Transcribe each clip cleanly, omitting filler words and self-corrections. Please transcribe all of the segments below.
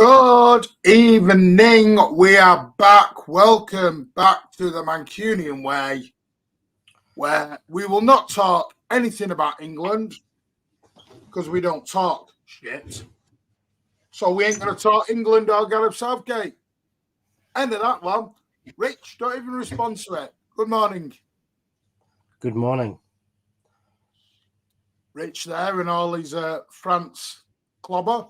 Good evening. We are back. Welcome back to the Mancunian way, where we will not talk anything about England because we don't talk shit. So we ain't going to talk England or Gareth Southgate. End of that one. Rich, don't even respond to it. Good morning. Good morning. Rich there and all his France clobber.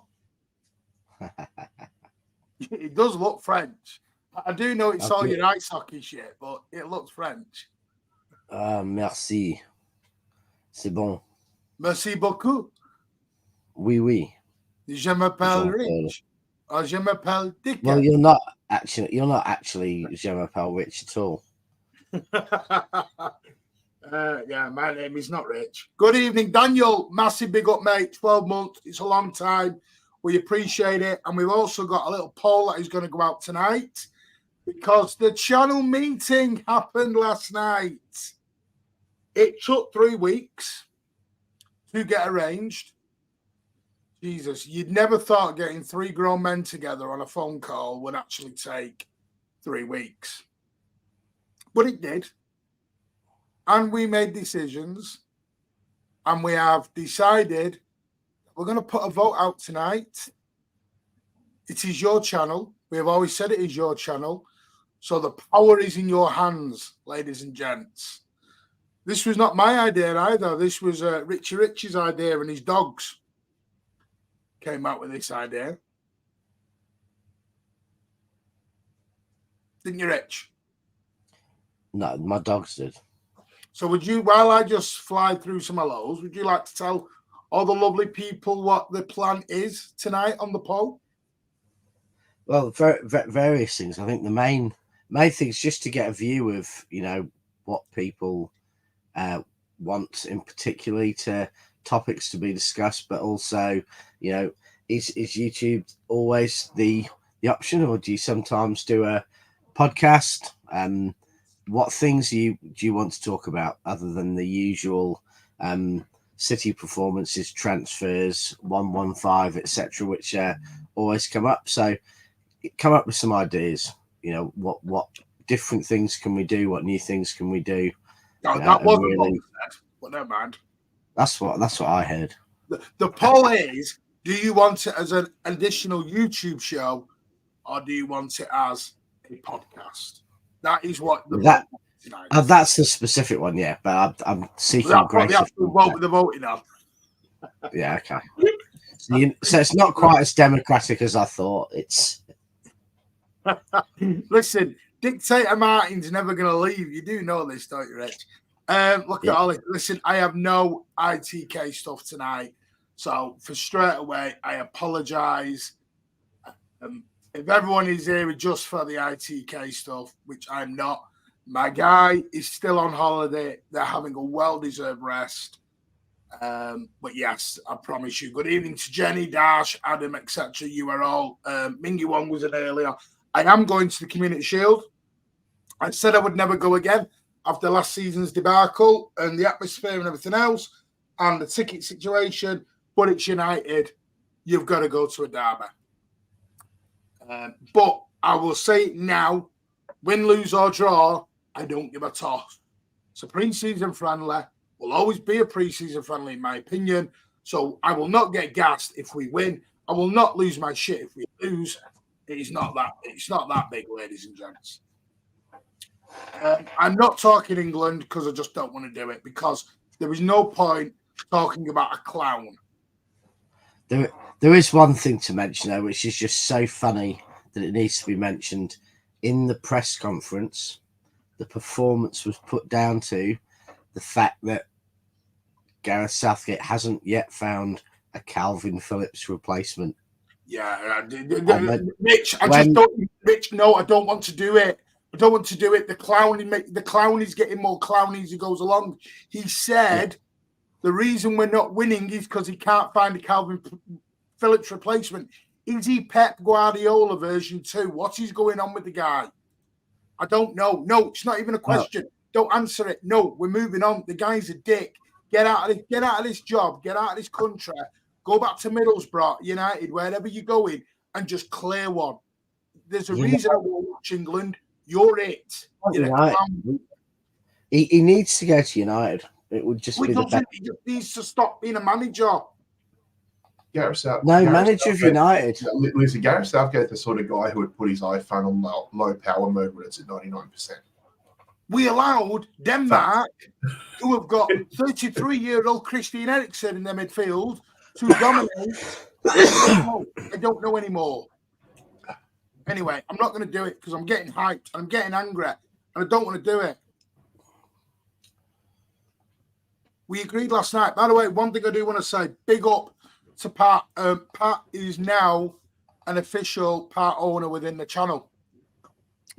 It does look French. I do know it's all your ice hockey shit, but it looks French. Merci. C'est bon. Merci beaucoup. Oui, oui. Je m'appelle Rich. Or je m'appelle Dick. Well, you're not actually Je m'appelle Rich at all. Yeah, my name is not Rich. Good evening, Daniel. Massive big up, mate. 12 months. It's a long time. We appreciate it. And we've also got a little poll that is going to go out tonight because the channel meeting happened last night. It took 3 weeks to get arranged. Jesus, you'd never thought getting 3 grown men together on a phone call would actually take 3 weeks. But it did. And we made decisions. And we have decided we're going to put a vote out tonight. It is your channel. We have always said it is your channel. So the power is in your hands, ladies and gents. This was not my idea either. This was Richie Rich's idea, and his dogs came out with this idea. Didn't you, Rich? No, my dogs did. So would you, while I just fly through some hellos, would you like to tell all the lovely people what the plan is tonight on the poll? Well, various things. I think the main thing is just to get a view of, what people want in particularly to topics to be discussed, but also, is YouTube always the option, or do you sometimes do a podcast? What things do you want to talk about other than the usual City performances, transfers, 115, etc., which always come up? So come up with some ideas. What different things can we do? What new things can we do? No, that wasn't really what we said, but never mind. That's what I heard. The poll is: do you want it as an additional YouTube show, or do you want it as a podcast? That is what that's the specific one, yeah. But I'm seeking greater. Vote with the voting on. Yeah, okay. So it's not quite as democratic as I thought. It's listen, Dictator Martin's never going to leave. You do know this, don't you, Rich? Look at Ollie. Listen, I have no ITK stuff tonight, so for straight away, I apologise. If everyone is here just for the ITK stuff, which I'm not, my guy is still on holiday. They're having a well-deserved rest. But yes, I promise you. Good evening to Jenny, Dash, Adam, etc. You are all. Mingy Wong was in earlier. I am going to the Community Shield. I said I would never go again after last season's debacle and the atmosphere and everything else and the ticket situation. But it's United. You've got to go to a derby. But I will say it now, win, lose or draw, I don't give a toss. It's a pre-season friendly. Will always be a pre-season friendly in my opinion. So I will not get gassed if we win. I will not lose my shit if we lose. It's not that big, ladies and gents. I'm not talking England because I just don't want to do it, because there is no point talking about a clown. There is one thing to mention, though, which is just so funny that it needs to be mentioned. In the press conference, the performance was put down to the fact that Gareth Southgate hasn't yet found a Calvin Phillips replacement. Yeah, Mitch, no, I don't want to do it. I don't want to do it. The clown is getting more clowny as he goes along. He said the reason we're not winning is because he can't find a Calvin Phillips replacement. Is he Pep Guardiola version 2? What is going on with the guy? I don't know. No, it's not even a question. Don't answer it. No, we're moving on. The guy's a dick. Get out of this job. Get out of this country. Go back to Middlesbrough, United, wherever you're going, and just clear one. There's a reason I won't watch England. You're it. He needs to go to United. It would just be the best. He just needs to stop being a manager. Manager of United. Listen, Gareth Southgate's the sort of guy who would put his iPhone on low power mode when it's at 99%. We allowed Denmark, who have got 33-year-old Christian Eriksen in their midfield, to dominate. I don't know anymore. Anyway, I'm not going to do it because I'm getting hyped and I'm getting angry and I don't want to do it. We agreed last night. By the way, one thing I do want to say, big up to Pat. Pat is now an official part owner within the channel.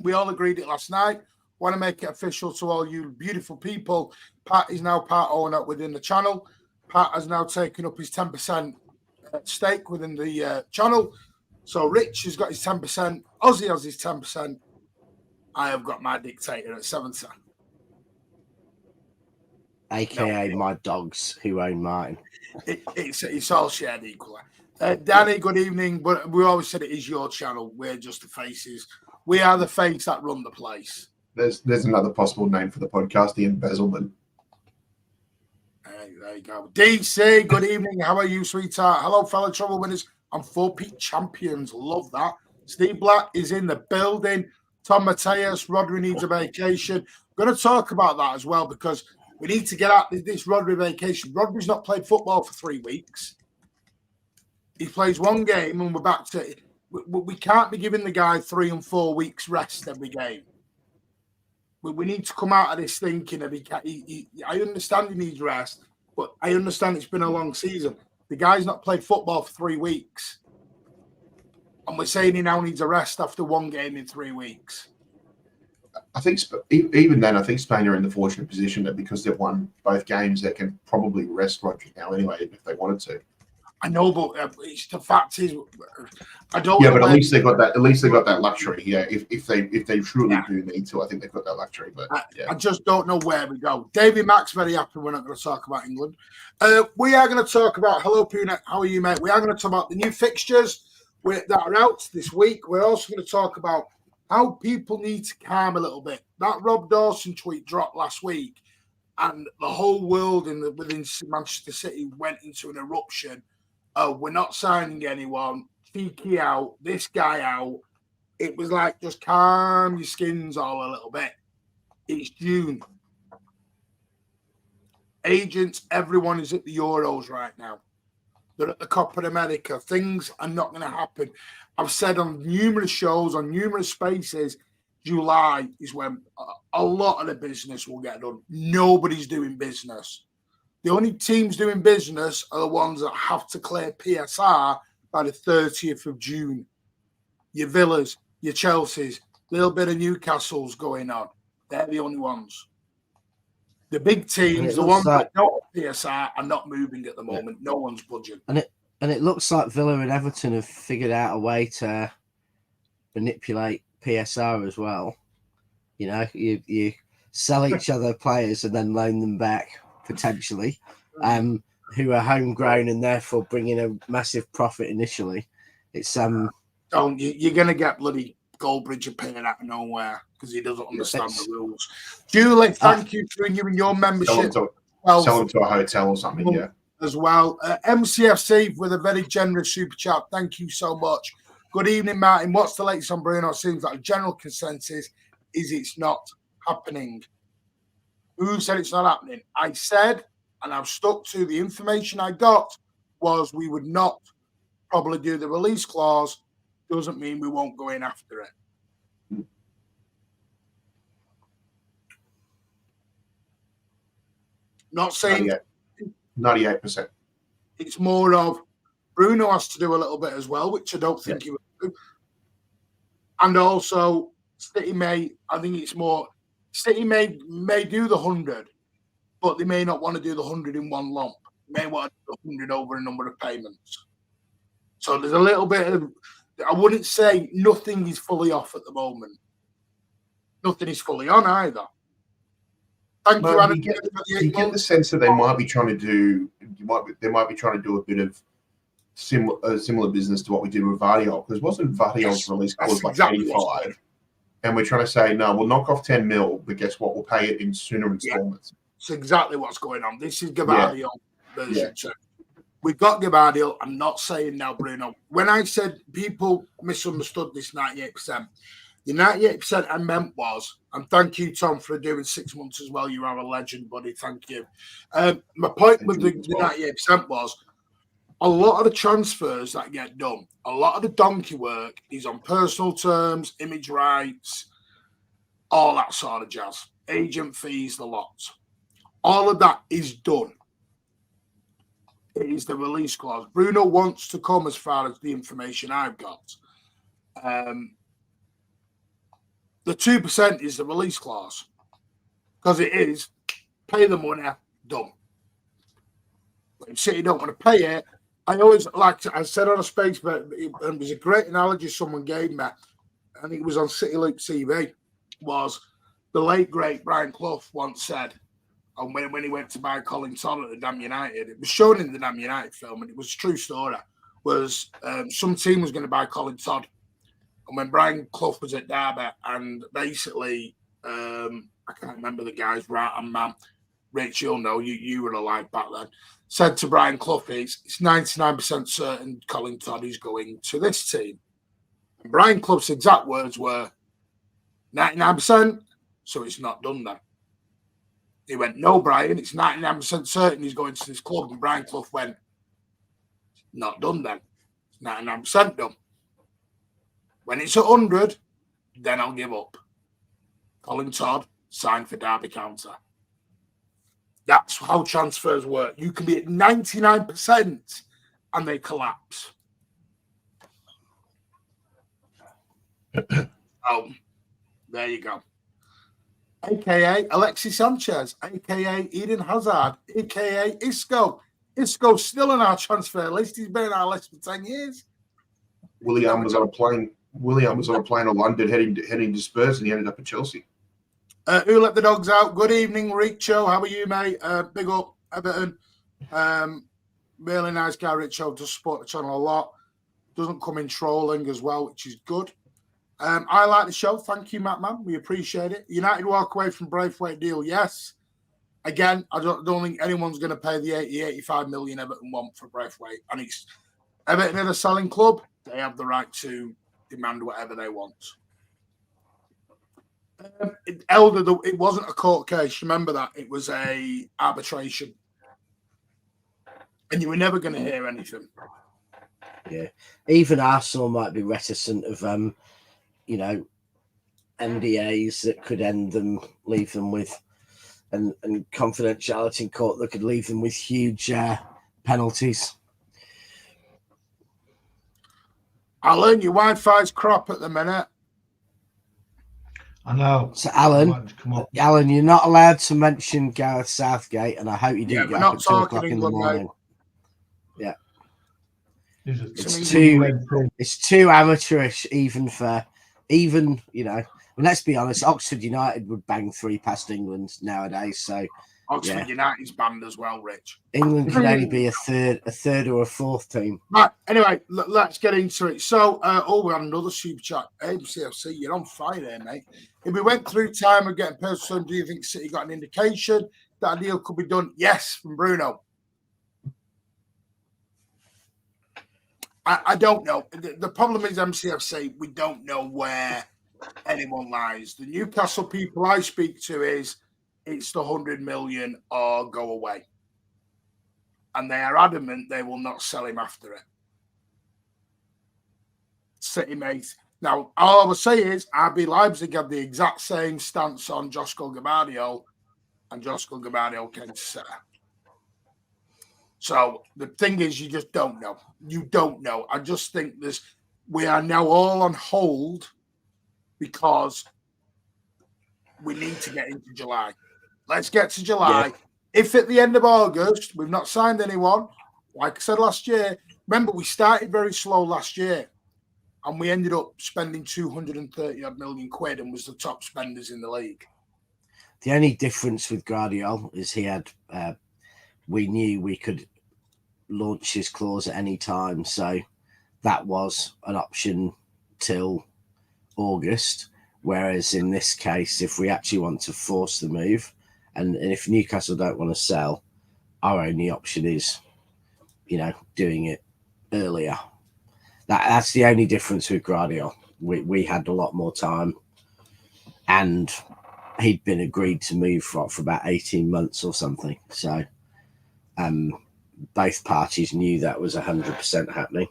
We all agreed it last night. Want to make it official to all you beautiful people. Pat is now part owner within the channel. Pat has now taken up his 10% stake within the channel. So Rich has got his 10%. Ozzy has his 10%. I have got my dictator at 70%. AKA my dogs who own mine. It's all shared equally. Danny, good evening. But we always said it is your channel. We're just the faces. We are the face that run the place. There's another possible name for the podcast, the embezzlement. There you go. DC, good evening. How are you, sweetheart? Hello, fellow trouble winners. I'm 4P champions. Love that. Steve Black is in the building. Tom Mateus, Rodri needs a vacation. I'm going to talk about that as well because we need to get out this Rodri vacation. Rodri's not played football for 3 weeks. He plays one game and we're back to it. We can't be giving the guy 3 and 4 weeks rest every game. We need to come out of this thinking that I understand he needs rest, but I understand it's been a long season. The guy's not played football for 3 weeks. And we're saying he now needs a rest after one game in 3 weeks. I think even then, I think Spain are in the fortunate position that because they've won both games, they can probably rest Rodri now anyway if they wanted to. I know, but the fact is, I don't. Yeah, but at least they got that. At least they got that luxury. Yeah, if they truly do need to, I think they've got that luxury. But I just don't know where we go. David Mack's very happy we're not going to talk about England. We are going to talk about. Hello, Puna. How are you, mate? We are going to talk about the new fixtures that are out this week. We're also going to talk about how people need to calm a little bit. That Rob Dawson tweet dropped last week, and the whole world within Manchester City went into an eruption. We're not signing anyone. Cheeky out. This guy out. It was like, just calm your skins all a little bit. It's June. Agents, everyone is at the Euros right now. They're at the Copa America. Things are not going to happen. I've said on numerous shows, on numerous spaces, July is when a lot of the business will get done. Nobody's doing business. The only teams doing business are the ones that have to clear PSR by the 30th of June. Your Villas, your Chelseas, a little bit of Newcastle's going on. They're the only ones. The big teams, the ones that don't have PSR, are not moving at the moment. No one's budging. And it looks like Villa and Everton have figured out a way to manipulate PSR as well. You know, you sell each other players and then loan them back. Potentially, who are homegrown and therefore bringing a massive profit initially. It's you're going to get bloody Goldbridge appearing out of nowhere because he doesn't understand the rules. Julie, thank you for renewing your membership. Sell them to a hotel or something, yeah. As well. MCFC with a very generous super chat. Thank you so much. Good evening, Martin. What's the latest on Bruno? It seems like a general consensus is it's not happening. Who said it's not happening? I said, and I've stuck to the information I got, was we would not probably do the release clause. Doesn't mean we won't go in after it. Not saying 98%. It's more of Bruno has to do a little bit as well, which I don't think he will do. And also, City I think it's more. City may do the 100, but they may not want to do the 100 in one lump. They may want to do the 100 over a number of payments. So there's a little bit of, I wouldn't say nothing is fully off at the moment. Nothing is fully on either. Thank you, Anna. You get the sense that they might be trying to do, they might be trying to do a bit of similar business to what we did with Vardiol, because wasn't Vardiol's release clause like exactly 85? And we're trying to say, no, we'll knock off 10 mil, but guess what? We'll pay it in sooner installments. It's exactly what's going on. This is Gavardiol version 2. We've got Gavardiol. I'm not saying now, Bruno. When I said people misunderstood this 98%, the 98% I meant was, and thank you, Tom, for doing 6 months as well. You are a legend, buddy. Thank you. My point with the 98% was, a lot of the transfers that get done, a lot of the donkey work is on personal terms, image rights, all that sort of jazz, agent fees, the lots. All of that is done. It is the release clause. Bruno wants to come as far as the information I've got. The 2% is the release clause, because it is pay the money, done. But if City don't want to pay it, I always like to, I said on a space, but it was a great analogy someone gave me. I think it was on City Loop TV. Was the late great Brian Clough once said, and when he went to buy Colin Todd at the Damn United, it was shown in the Damn United film, and it was a true story. Was some team was going to buy Colin Todd, and when Brian Clough was at Derby, and basically I can't remember the guy's right-hand man. Rich, you'll know, you were alive back then. Said to Brian Clough, it's 99% certain Colin Todd is going to this team. And Brian Clough's exact words were 99%, so it's not done then. He went, no, Brian, it's 99% certain he's going to this club. And Brian Clough went, not done then. It's 99% done. When it's 100, then I'll give up. Colin Todd signed for Derby County. That's how transfers work. You can be at 99% and they collapse. Oh, there you go. AKA Alexis Sanchez, AKA Eden Hazard, AKA Isco. Isco's still on our transfer list. He's been on our list for 10 years. William was on a plane to London heading to Spurs, and he ended up at Chelsea. Who let the dogs out? Good evening, Richo. How are you, mate? Big up, Everton. Really nice guy, Richo. Does support the channel a lot. Doesn't come in trolling as well, which is good. I like the show. Thank you, Matt, man. We appreciate it. United walk away from Braithwaite deal. Yes. Again, I don't think anyone's going to pay the 85 million Everton want for Braithwaite. And it's Everton in a selling club. They have the right to demand whatever they want. It wasn't a court case. Remember that. It was a arbitration. And you were never going to hear anything. Yeah. Even Arsenal might be reticent of NDAs that could leave them with, and confidentiality in court that could leave them with huge penalties. Alan, your Wi-Fi's crap at the minute. I know. So, Alan, you're not allowed to mention Gareth Southgate, and I hope you didn't get up at 2 o'clock in the morning. Mate. Yeah. It's too amateurish, let's be honest, Oxford United would bang 3 past England nowadays. So Oxford United's banned as well, Rich. England can only be a third or a fourth team. Right, anyway, let's get into it. So, we had another super chat. MCFC, you're on fire there, mate. If we went through time of getting personal, do you think City got an indication that a deal could be done? Yes, from Bruno. I don't know. The problem is MCFC, we don't know where anyone lies. The Newcastle people I speak to is it's the 100 million or go away. And they are adamant they will not sell him after it. City mate. Now, all I will say is RB Leipzig have the exact same stance on Josko Gavardiol, and Josko Gavardiol came to City. So the thing is, you just don't know. You don't know. I just think we are now all on hold because we need to get into July. Let's get to July. Yeah. If at the end of August we've not signed anyone, like I said last year, remember we started very slow last year and we ended up spending 230 odd million quid and was the top spenders in the league. The only difference with Guardiola is he had, we knew we could launches clause at any time. So that was an option till August. Whereas in this case, if we actually want to force the move, and if Newcastle don't want to sell, our only option is, doing it earlier. That's the only difference with Guardiola. We had a lot more time, and he'd been agreed to move for about 18 months or something. So both parties knew that was 100% happening.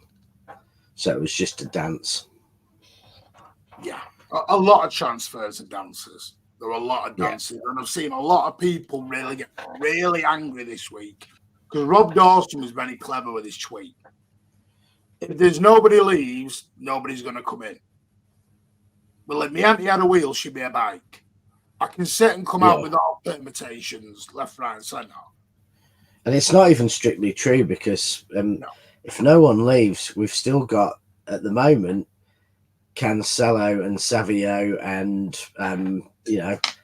So it was just a dance. Yeah. A lot of transfers are dances. There are a lot of dances. And I've seen a lot of people really get really angry this week because Rob Dawson was very clever with his tweet. If there's nobody leaves, nobody's going to come in. Well, if my auntie had a wheel, she'd be a bike. I can sit and come out with all permutations, left, right, and centre. And it's not even strictly true because if no one leaves, we've still got, at the moment, Cancelo and Savio and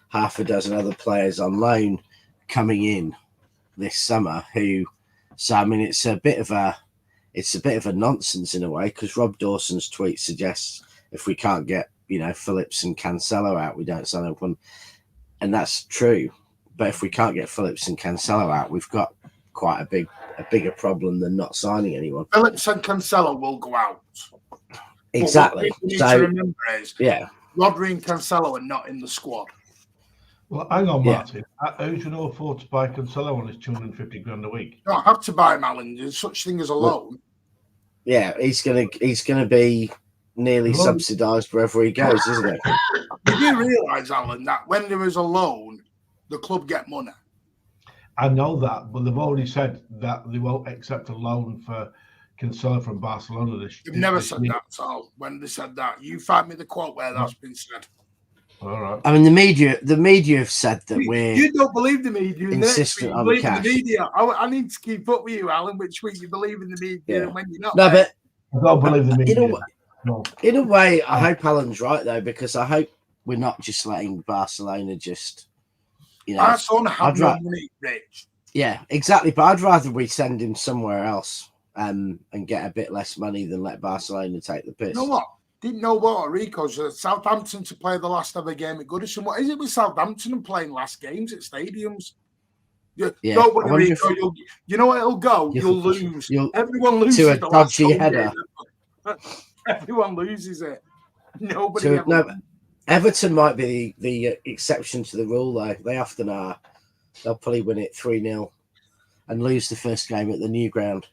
half a dozen other players on loan coming in this summer. It's a bit of a nonsense in a way because Rob Dawson's tweet suggests if we can't get Phillips and Cancelo out, we don't sign anyone, and that's true. But if we can't get Phillips and Cancelo out, we've got quite a bigger problem than not signing anyone. Phillips and Cancelo will go out. Exactly. What we need to remember is, Rodri and Cancelo are not in the squad. Well, hang on, Martin. Who's going to afford to buy Cancelo on his 250 grand a week? You don't have to buy him, Alan. There's such thing as a loan. Yeah, he's gonna be nearly subsidised wherever he goes, isn't it? You do realise, Alan, that when there is a loan, the club get money. I know that, but they've already said that they won't accept a loan for Cancelo from Barcelona this year. They've never said that at all. When they said that, you find me the quote where that's been said. All right. I mean, the media have said that you don't believe the media. Insistent on believe cash. The media. I need to keep up with you, Alan. Which week you believe in the media and when you're not? No, but I don't believe the media. In a way, I hope Alan's right though, because I hope we're not just letting Barcelona just, Barcelona have no money, Rich. Yeah, exactly. But I'd rather we send him somewhere else and get a bit less money than let Barcelona take the piss. You know what? Didn't know what Rico's Southampton to play the last ever game at Goodison. What is it with Southampton and playing last games at stadiums? Don't worry, Rico. You know what it'll go? You'll lose. Everyone loses to a dodgy header. Everyone loses it. Nobody. Everton might be the exception to the rule, though. They often are. They'll probably win it 3-0 and lose the first game at the new ground.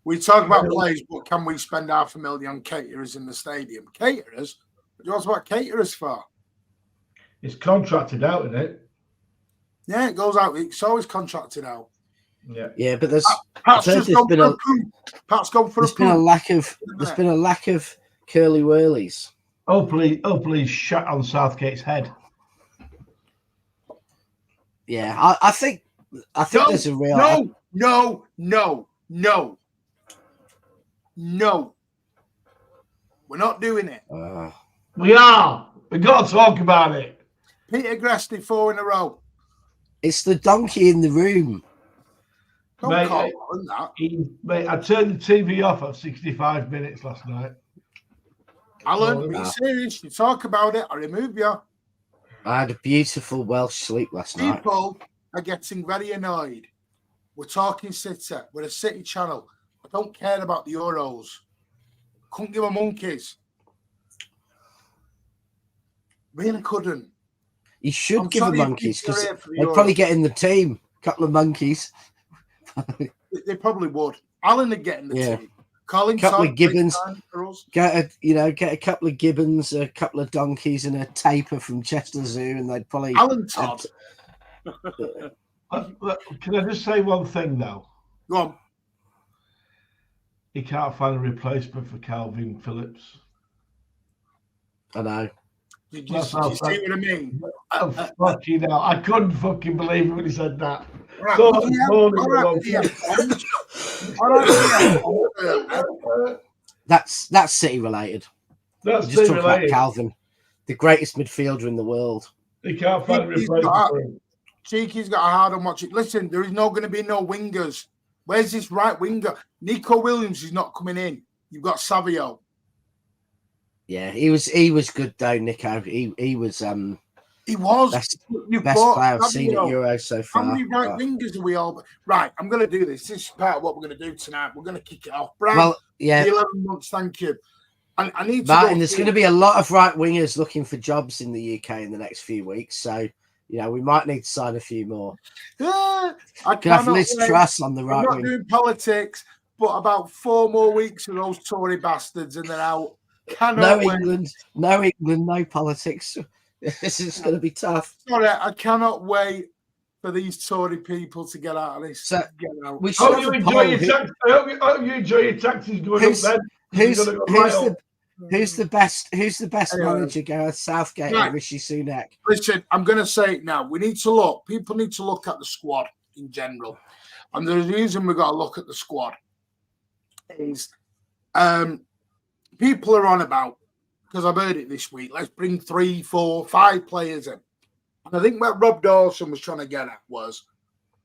We talk about players, but can we spend $500,000 on caterers in the stadium? Caterers? What do you ask about caterers for? It's contracted out, isn't it? Yeah, it goes out. It's always contracted out. Yeah, but there's been a lack of curly whirlies. Oh please, shut on Southgate's head. Yeah, I think there's a real No. We're not doing it. We are. We've got to talk about it. Peter Grassley 4 in a row. It's the donkey in the room. Don't call on that. Mate, I turned the TV off at 65 minutes last night. Alan, be serious. You talk about it, I remove you. I had a beautiful Welsh sleep last night. People are getting very annoyed. We're talking City. We're a City channel. I don't care about the Euros. Couldn't give a monkeys. Really couldn't. You should give a monkeys because they'd probably get in the team. A couple of monkeys. They probably would. Alan would get in the team. Colin, couple of gibbons. Get a couple of gibbons, a couple of donkeys, and a taper from Chester Zoo, and they'd probably. Alan Todd. Can I just say one thing though? Go on. He can't find a replacement for Calvin Phillips. I know. Did you see what I mean? Fucking hell. I couldn't fucking believe it when he said that. Right, That's City related. That's just talk about Calvin, the greatest midfielder in the world. He can't find a replacement for him. Cheeky's got a hard on watching. Listen, there is not going to be no wingers. Where's this right winger? Nico Williams is not coming in. You've got Savio. Yeah, he was good though, Nico. He was He was best bought player I've seen at Savio. Euro so far. How many right wingers are we all? Right, I'm going to do this. This is part of what we're going to do tonight. We're going to kick it off. Brad, Well, yeah, 11 months. Thank you. I need to Martin, there's going to be a lot of right wingers looking for jobs in the UK in the next few weeks. So, we might need to sign a few more. I Can have Liz Truss on the right I'm not wing. doing politics, but about 4 more weeks of those Tory bastards and they're out. No England, no politics. This is going to be tough. Sorry, I cannot wait for these Tory people to get out of this. So, get out. We should have a poll. I hope you enjoy your taxes going up then. Who's the best Anyway. manager, Gareth Southgate Right. or Rishi Sunak? Listen, I'm going to say it now. We need to look. People need to look at the squad in general. And the reason we've got to look at the squad is people are on about, because I've heard it this week, let's bring 3, 4, 5 players in. And I think what Rob Dawson was trying to get at was,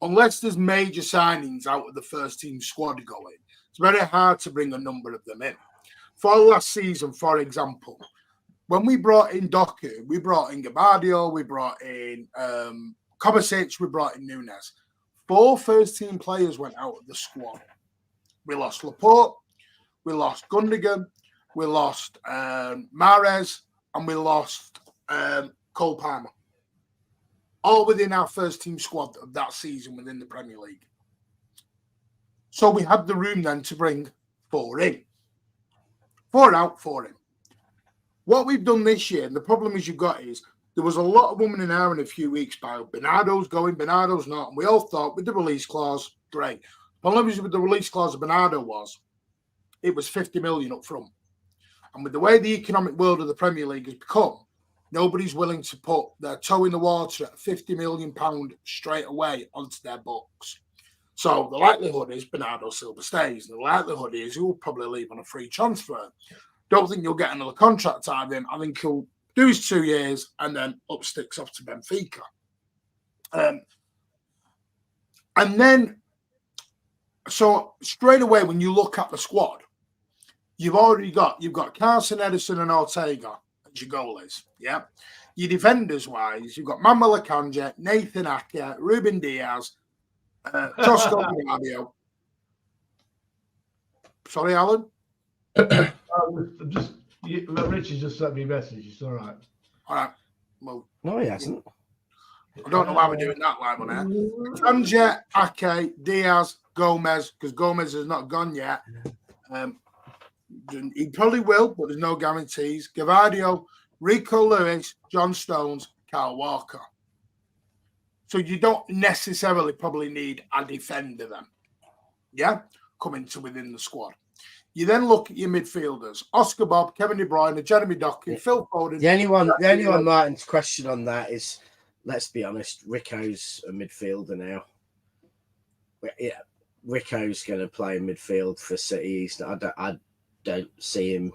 unless there's major signings out of the first team squad going, it's very hard to bring a number of them in. For last season, for example, when we brought in Doku, we brought in Gabardio, we brought in Kovacic, we brought in Nunes. 4 first-team players went out of the squad. We lost Laporte, we lost Gundogan, we lost Mahrez, and we lost Cole Palmer. All within our first-team squad of that season within the Premier League. So we had the room then to bring 4 in. 4 out, 4 in. What we've done this year, and the problem is you've got is, there was a lot of women in there in a few weeks by Bernardo's going, Bernardo's not. And we all thought with the release clause, great. The problem is with the release clause of Bernardo was, it was 50 million up front. And with the way the economic world of the Premier League has become, nobody's willing to put their toe in the water at £50 million straight away onto their books. So the likelihood is Bernardo Silva stays. And the likelihood is he will probably leave on a free transfer. Don't think you'll get another contract out of him. I think he'll do his 2 years and then up sticks off to Benfica. And then, so straight away when you look at the squad, you've got Carson, Edison and Ortega as your goalies, yeah? Your defenders-wise, you've got Manuel Akanji, Nathan Ake, Ruben Diaz, Tosco Fabio. Sorry, Alan? Richard just sent me a message. It's all right. All right. Well, No, he hasn't. I don't know why we're doing that live on air. Akanji, Ake, Diaz, Gomez, because Gomez has not gone yet. He probably will, but there's no guarantees. Gavardio, Rico Lewis, John Stones, Kyle Walker. So you don't necessarily probably need a defender then. Yeah? Coming to within the squad. You then look at your midfielders. Oscar Bob, Kevin De Bruyne, Jeremy Doku, Phil Foden. The only one Martin's question on that is, let's be honest, Rico's a midfielder now. Yeah, Rico's going to play midfield for City. I don't see him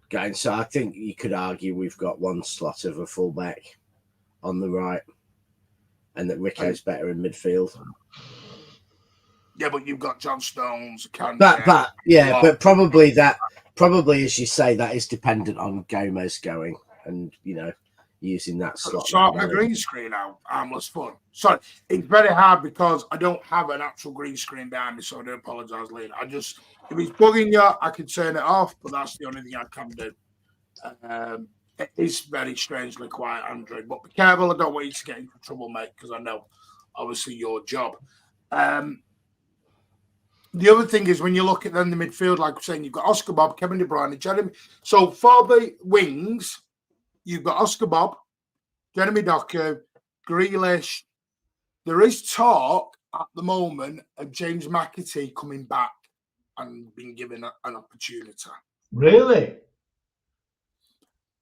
going. So I think you could argue we've got one slot of a fullback on the right, and that Rico's better in midfield. Yeah, but you've got John Stones, But probably as you say, that is dependent on Gomez going and using that slot. Sort my green screen out, harmless fun. Sorry, it's very hard because I don't have an actual green screen behind me, so I do apologise later. If it's bugging you, I can turn it off, but that's the only thing I can do. It is very strangely quiet, Andrew. But be careful, I don't want you to get into trouble, mate, because I know, obviously, your job. The other thing is when you look at then the midfield, like I'm saying, you've got Oscar Bob, Kevin De Bruyne, Jeremy. So for the wings, you've got Oscar Bob, Jeremy Doku, Grealish. There is talk at the moment of James McAtee coming back and being given an opportunity. Really?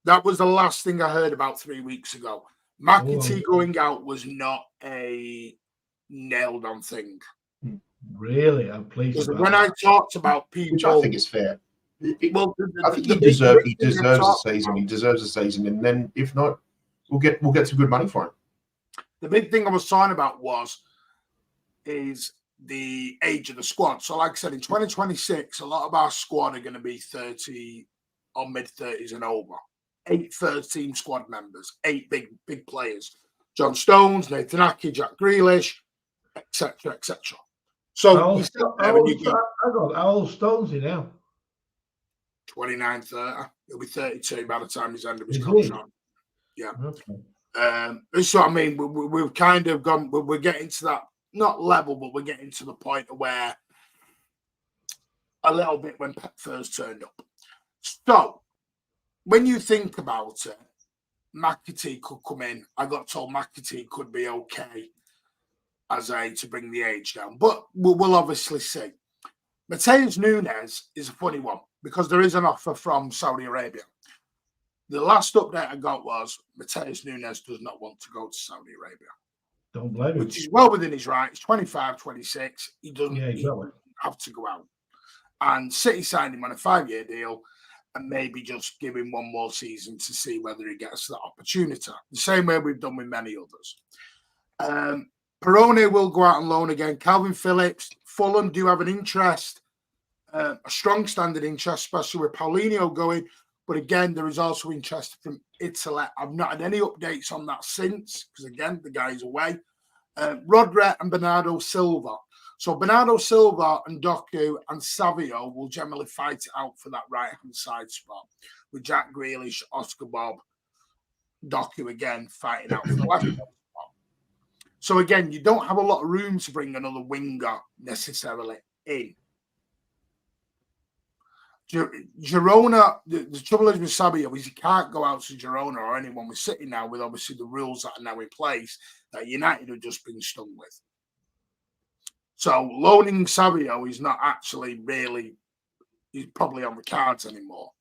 That was the last thing I heard about 3 weeks ago. McAtee going out was not a nailed on thing. Really? I'm pleased. Because when I talked about people, which I think is fair. Well, I think he deserves a season. He deserves a season, and then if not, we'll get some good money for him. The big thing I was talking about is the age of the squad. So like I said, in 2026, a lot of our squad are going to be 30 or mid-30s and over. 8 first-team squad members, 8 big players. John Stones, Nathan Ake, Jack Grealish, etc., etc. So How you sit there and you go, how old Stones he now? 29, 30. He'll be 32 by the time he's end of his Is contract. he? Yeah. Okay. So I mean, we've kind of gone. We're getting to that, not level, but we're getting to the point where a little bit when Pep first turned up. So when you think about it, McAtee could come in. I got told McAtee could be okay as to bring the age down, but we'll obviously see. Mateus Nunes is a funny one because there is an offer from Saudi Arabia. The last update I got was Mateus Nunes does not want to go to Saudi Arabia. Don't blame him. Which is well within his right. He's 25, 26. He doesn't have to go out. And City signed him on a 5-year deal and maybe just give him one more season to see whether he gets that opportunity. The same way we've done with many others. Perone will go out on loan again. Calvin Phillips, Fulham do have an interest, a strong standing interest, especially with Paulinho going. But again, there is also interest from Italy. I've not had any updates on that since, because again, the guy's away. Rodri and Bernardo Silva. So Bernardo Silva and Doku and Savio will generally fight it out for that right-hand side spot, with Jack Grealish, Oscar Bob, Doku again fighting out for the left-hand spot. So again, you don't have a lot of room to bring another winger necessarily in. Girona, the trouble is with Savio is he can't go out to Girona or anyone. We're sitting now with obviously the rules that are now in place that United have just been stung with. So loaning Savio is not actually really, he's probably on the cards anymore.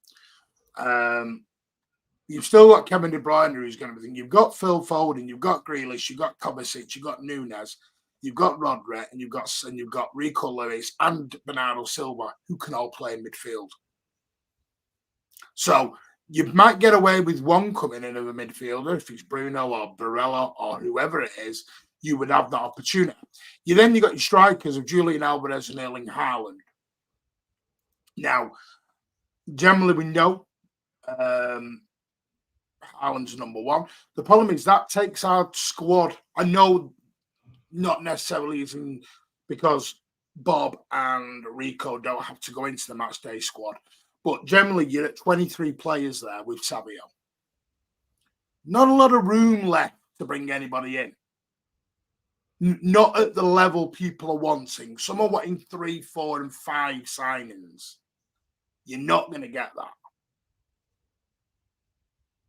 You've still got Kevin De Bruyne who's going to be thinking. You've got Phil Foden, you've got Grealish, you've got Kovacic, you've got Nunes, you've got Rodri, and you've got Rico Lewis and Bernardo Silva who can all play in midfield. So you might get away with one coming in of a midfielder if it's Bruno or Barella or whoever it is. You would have that opportunity. You got your strikers of Julian Alvarez and Erling Haaland. Now, generally we know Haaland's number one. The problem is that takes our squad. I know not necessarily even because Bob and Rico don't have to go into the match day squad, but generally you're at 23 players there with Savio. Not a lot of room left to bring anybody in. Not at the level people are wanting. Some are wanting 3, 4, and 5 signings. You're not going to get that.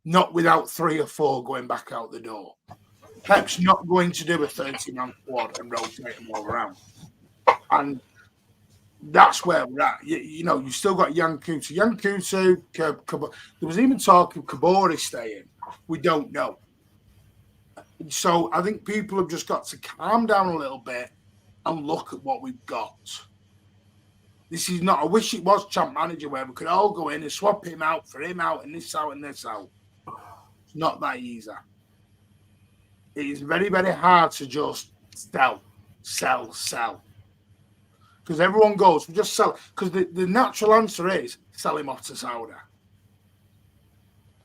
Not without 3 or 4 going back out the door. Pep's not going to do a 30-man squad and rotate them all around. And that's where we're at. You know, you've still got Yankutu. There was even talk of Kabori staying. We don't know. So I think people have just got to calm down a little bit and look at what we've got. This is not, I wish it was champ manager where we could all go in and swap him out for him out and this out and this out. It's not that easy. It is very, very hard to just sell. Because everyone goes, we just sell. Because the natural answer is sell him off to Saudi.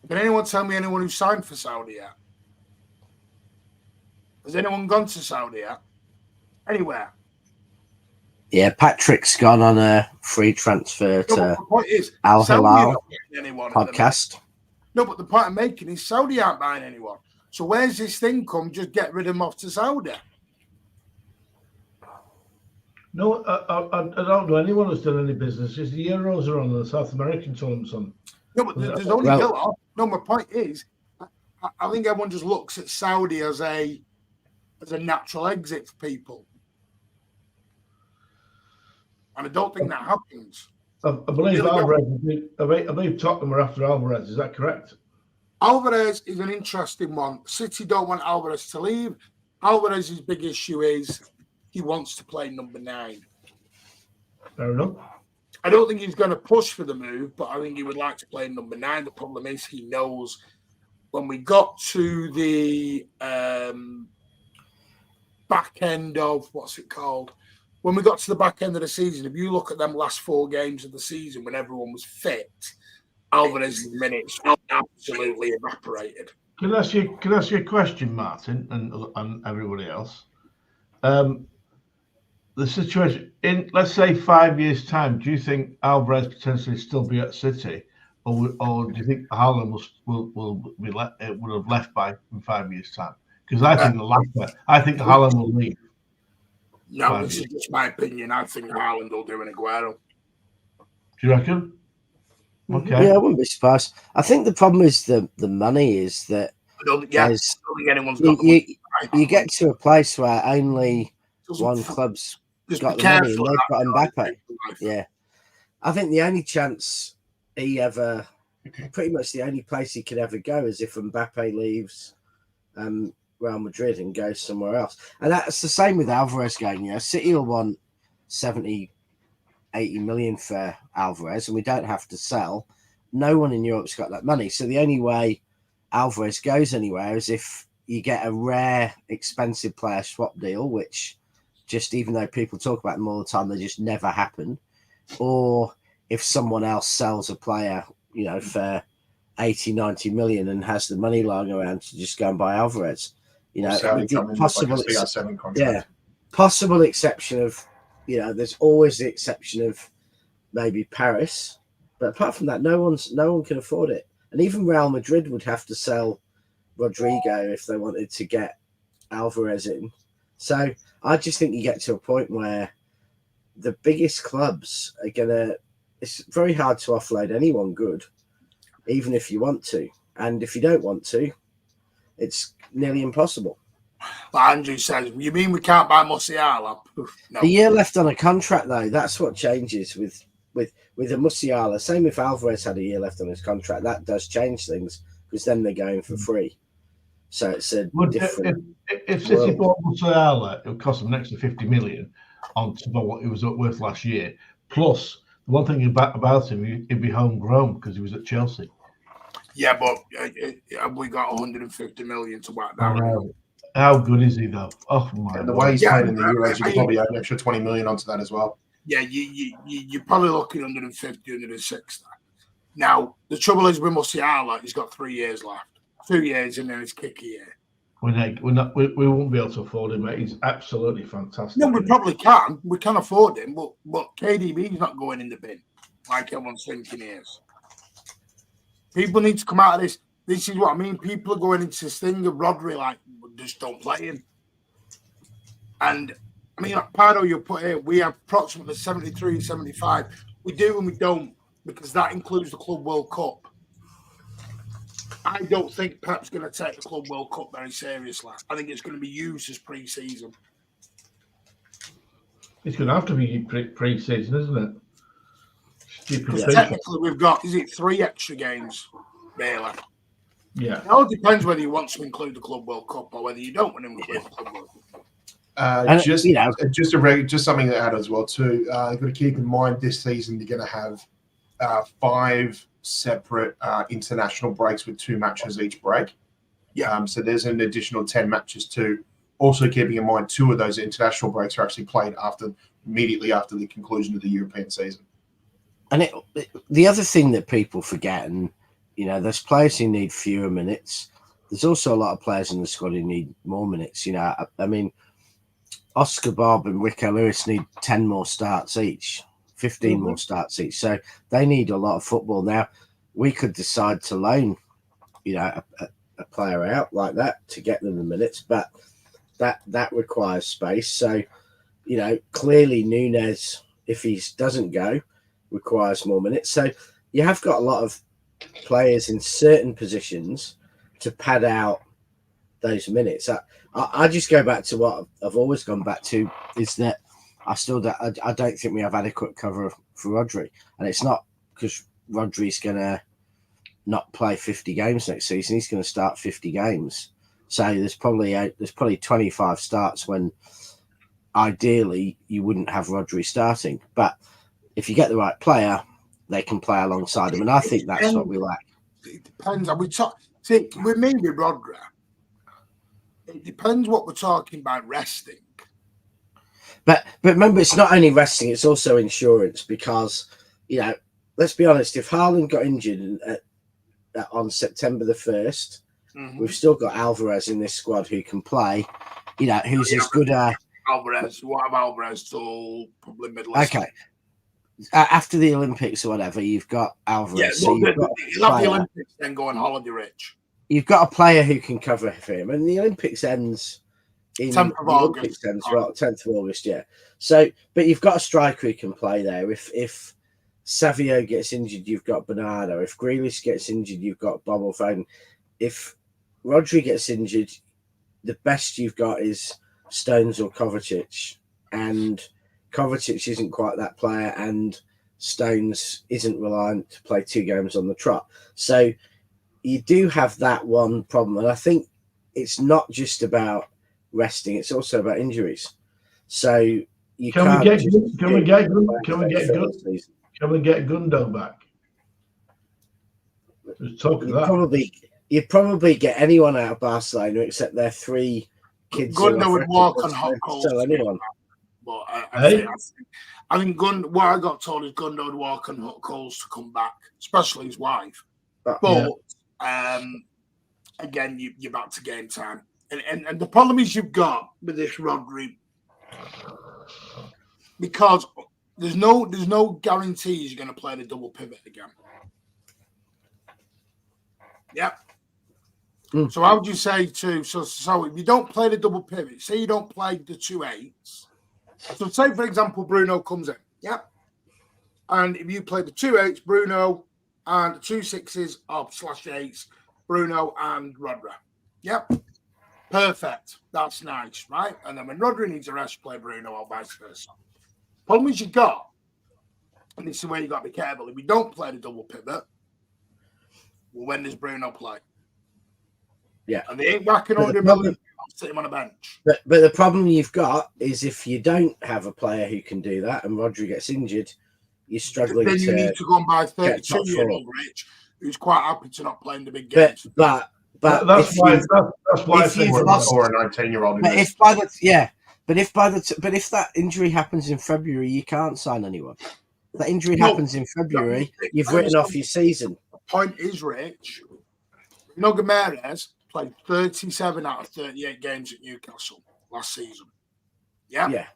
Can anyone tell me anyone who signed for Saudi yet? Has anyone gone to Saudi yet? Anywhere? Yeah, Patrick's gone on a free transfer to Al Hilal podcast. No, but the point I'm making is Saudi aren't buying anyone. So where's this thing come? Just get rid of them off to Saudi. No, I don't know anyone who's done any business. It's the Euros are on the South American tournament. No, but there's only Villa. No, my point is, I think everyone just looks at Saudi as a natural exit for people. And I don't think that happens. I believe Alvarez. I believe Tottenham are after Alvarez. Is that correct? Alvarez is an interesting one. City don't want Alvarez to leave. Alvarez's big issue is he wants to play number 9. Fair enough. I don't think he's going to push for the move, but I think he would like to play number 9. The problem is he knows when we got to the back end of, what's it called? When we got to the back end of the season, if you look at them last 4 games of the season when everyone was fit, Alvarez's minutes absolutely evaporated. Can I ask you a question, Martin, and everybody else? The situation in, let's say, 5 years' time, do you think Alvarez potentially still be at City, or do you think Haaland would have left by in 5 years' time? Because I think the latter. I think Haaland will leave. No, this is just my opinion. I think Haaland will do an Aguero. Do you reckon? Okay. Yeah, I wouldn't be surprised. I think the problem is the money is that I don't think anyone's got you get to a place where only one club's got the money and they've got Mbappe. Yeah. I think the only chance pretty much the only place he could ever go is if Mbappe leaves Real Madrid and goes somewhere else. And that's the same with Alvarez going. You know, City will want 70, 80 million for Alvarez, and we don't have to sell. No one in Europe's got that money. So the only way Alvarez goes anywhere is if you get a rare, expensive player swap deal, which just, even though people talk about them all the time, they just never happen. Or if someone else sells a player, you know, for 80, 90 million and has the money lying around to just go and buy Alvarez. You know, possible exception of, you know, there's always the exception of maybe Paris, but apart from that, no one can afford it. And even Real Madrid would have to sell Rodrigo if they wanted to get Alvarez in. So I just think you get to a point where the biggest clubs are gonna. It's very hard to offload anyone good, even if you want to, and if you don't want to, it's nearly impossible. Like Andrew says, you mean we can't buy Musiala? No. A year left on a contract, though. That's what changes with a Musiala. Same if Alvarez had a year left on his contract. That does change things because then they're going for free. So it's a different. If City bought Musiala, it would cost them an extra 50 million on top of what he was worth last year. Plus, the one thing about him, he'd be homegrown because he was at Chelsea. Yeah, but we got 150 million to whack that. How good is he, though? Oh my! And the way he's playing in the Euros, you probably add an extra 20 million onto that as well. Yeah, you're probably looking 150, 160. Now, the trouble is with Musiala, he's got 3 years left. 2 years and then his kick a year. We won't be able to afford him, mate. He's absolutely fantastic. No, we probably can. We can afford him, but KDB's not going in the bin like everyone's thinking he is. People need to come out of this. This is what I mean. People are going into this thing of Rodri, like, just don't play him. And, I mean, like Pardo, you put here, we have approximately 73, 75. We do and we don't, because that includes the Club World Cup. I don't think Pep's going to take the Club World Cup very seriously. I think it's going to be used as pre-season. It's going to have to be pre-season, isn't it? Technically, we've got, is it 3 extra games, really? Yeah. It all depends whether you want to include the Club World Cup or whether you don't want to include the Club World Cup. Just something to add as well too. You've got to keep in mind this season you're going to have 5 separate international breaks with 2 matches each break. Yeah. So there's an additional 10 matches too. Also keeping in mind 2 of those international breaks are actually played immediately after the conclusion of the European season. And the other thing that people forget, and you know, there's players who need fewer minutes. There's also a lot of players in the squad who need more minutes. You know, I mean, Oscar Bob and Rico Lewis need 10 more starts each, 15 more starts each. So they need a lot of football. Now, we could decide to loan, you know, a player out like that to get them the minutes, but that requires space. So, you know, clearly Nunez, if he doesn't go, requires more minutes. So you have got a lot of players in certain positions to pad out those minutes. I just go back to what I've always gone back to, is that I don't think we have adequate cover for Rodri, and it's not because Rodri's going to not play 50 games next season. He's going to start 50 games. So there's probably 25 starts when ideally you wouldn't have Rodri starting, but if you get the right player, they can play alongside him, and I think that's what we lack. It depends. We talk. See, with me with Rodri, It depends what we're talking about resting. But remember, it's not only resting; it's also insurance because, you know, let's be honest. If Haaland got injured on September the 1st, we've still got Alvarez in this squad who can play. You know, who's as good at Alvarez. What have Alvarez till probably middle? Okay. After the Olympics or whatever, you've got Alvarez. Yeah, so you'll have the Olympics, then go on holiday, Rich. You've got a player who can cover for him, and the Olympics ends in 10th of August. 10th of August, yeah. So, but you've got a striker who can play there. If Savio gets injured, you've got Bernardo. If Grealish gets injured, you've got Bob or Foden. If Rodri gets injured, the best you've got is Stones or Kovacic, and Kovacic isn't quite that player, and Stones isn't reliant to play 2 games on the trot. So you do have that one problem, and I think it's not just about resting; it's also about injuries. So you can we get Gundo back? Let's talk of that. You'd probably get anyone out of Barcelona except their 3 kids. Gundo would walk on hot coals. So anyone. But I think what I got told is Gundo would walk on hot coals to come back, especially his wife. But again, you're back to game time, and the problem is you've got with this Rodri because there's no guarantees you're going to play the double pivot again. Yep. So how would you say so if you don't play the double pivot, say you don't play the 2 8s. So say for example Bruno comes in, and if you play the 2 8s, Bruno, and the 2 6s or /8s, Bruno and Rodri. Yep. Perfect. That's nice, right? And then when Rodri needs a rest, play Bruno or vice versa. Problem is you got, and this is where you got to be careful, if you don't play the double pivot, well, when does Bruno play? Yeah. And they ain't whacking 100 million, sit him on a bench. But the problem you've got is if you don't have a player who can do that and Rodri gets injured, you're struggling. Then you need to go and buy 32-year-old Rich, who's quite happy to not play in the big games. But that's why I think we're lost, or a 19-year-old. But if that injury happens in February, you can't sign anyone. If that injury happens in February, you've written off your season. The point is, Rich, Bruno Guimaraes played 37 out of 38 games at Newcastle last season. Yeah.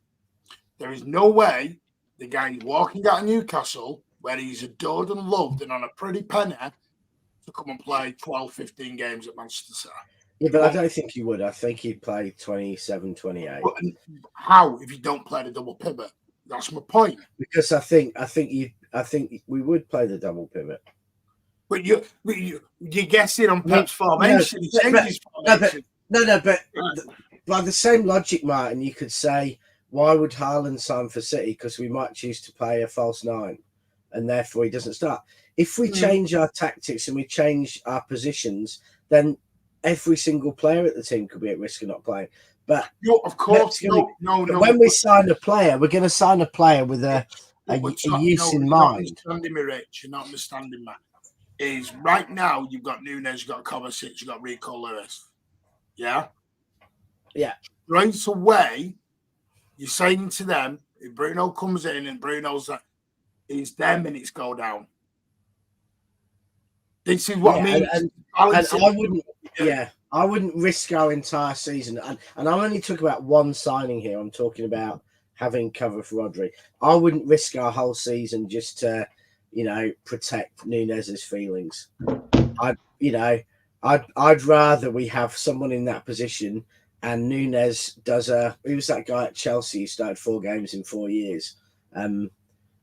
There is no way the guy is walking out of Newcastle, where he's adored and loved and on a pretty penny, to come and play 12, 15 games at Manchester City. Yeah, but I don't think he would. I think he'd play 27, 28. But how if you don't play the double pivot? That's my point. Because I think we would play the double pivot. But you're guessing on Pep's formation. He changes formation. But by the same logic, Martin, you could say, why would Haaland sign for City? Because we might choose to play a false 9, and therefore he doesn't start. If we change our tactics and we change our positions, then every single player at the team could be at risk of not playing. But no, of course, no. When we sign a player, we're going to sign a player with a use in mind. You're not understanding me, Rich. You're not understanding me. Is right now you've got Nunes, you've got Kovacic, you've got Rico Lewis. Yeah? Yeah. Right away, you're saying to them, if Bruno comes in and Bruno's it's their minutes go down. This is what I mean. And I wouldn't risk our entire season. And I'm only talking about one signing here. I'm talking about having cover for Rodri. I wouldn't risk our whole season just to, protect Nunez's feelings. I'd rather we have someone in that position and Nunez does who was that guy at Chelsea who started 4 games in 4 years?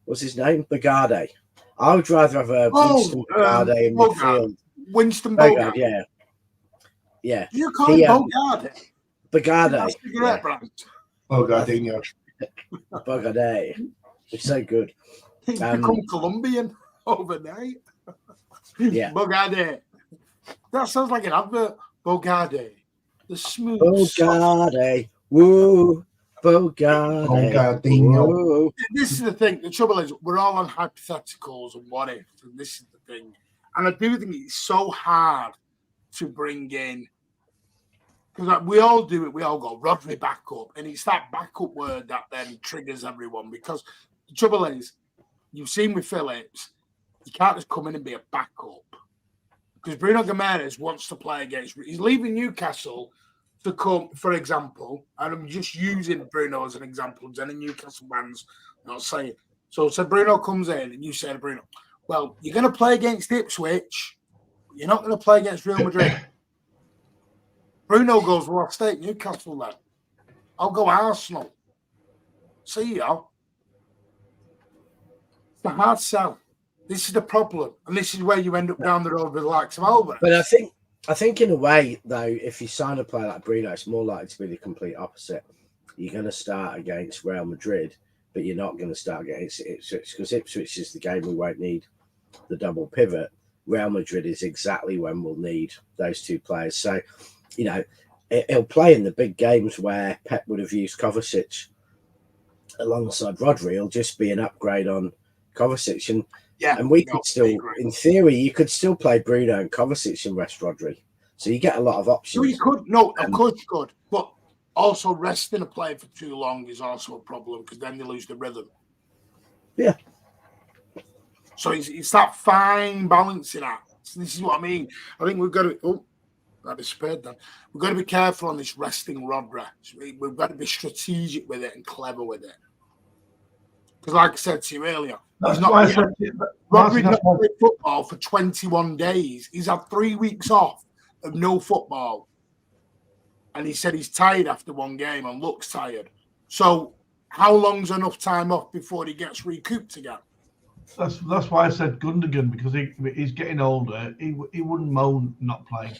What's his name? Bagade. I would rather have a Winston Bagade in midfield. Winston Bogard. Yeah. You call him Bogard? Bagade. Bogardinho. Bagade. It's so good. He's become Colombian overnight. Yeah. Bogade. That sounds like an advert. Bogade. The smooth. Bogade. Woo. Bogardinho. This is the thing. The trouble is, we're all on hypotheticals and what if. And this is the thing. And I do think it's so hard to bring in. because we all do it. We all go Rodri backup, and it's that backup word that then triggers everyone. Because the trouble is, you've seen with Phillips, you can't just come in and be a backup. Because Bruno Guimaraes wants to play against. He's leaving Newcastle to come, for example, and I'm just using Bruno as an example. There's any Newcastle fans not saying. So Bruno comes in, and you say to Bruno, well, you're going to play against Ipswich. You're not going to play against Real Madrid. Bruno goes, well, I'll stay at Newcastle then. I'll go Arsenal. See ya. It's a hard sell. This is the problem. And this is where you end up down the road with the likes of Albert. But I think in a way, though, if you sign a player like Bruno, it's more likely to be the complete opposite. You're going to start against Real Madrid, but you're not going to start against Ipswich, because Ipswich is the game we won't need the double pivot. Real Madrid is exactly when we'll need those two players. So, you know, he'll play in the big games where Pep would have used Kovacic alongside Rodri. It'll just be an upgrade on Kovacic. And we could still, in theory, you could still play Bruno and Kovacic and rest Rodri. So you get a lot of options. No, you could. No, of course you could. But also resting a player for too long is also a problem, because then they lose the rhythm. Yeah. So it's that fine balancing act. This is what I mean. I think we've got to... Oh, that disappeared then. We've got to be careful on this resting Rodri. We've got to be strategic with it and clever with it. Because like I said to you earlier, Rodri's not played football for 21 days. He's had 3 weeks off of no football. And he said he's tired after one game and looks tired. So how long's enough time off before he gets recouped again? That's why I said Gundogan, because he's getting older. He wouldn't moan not playing.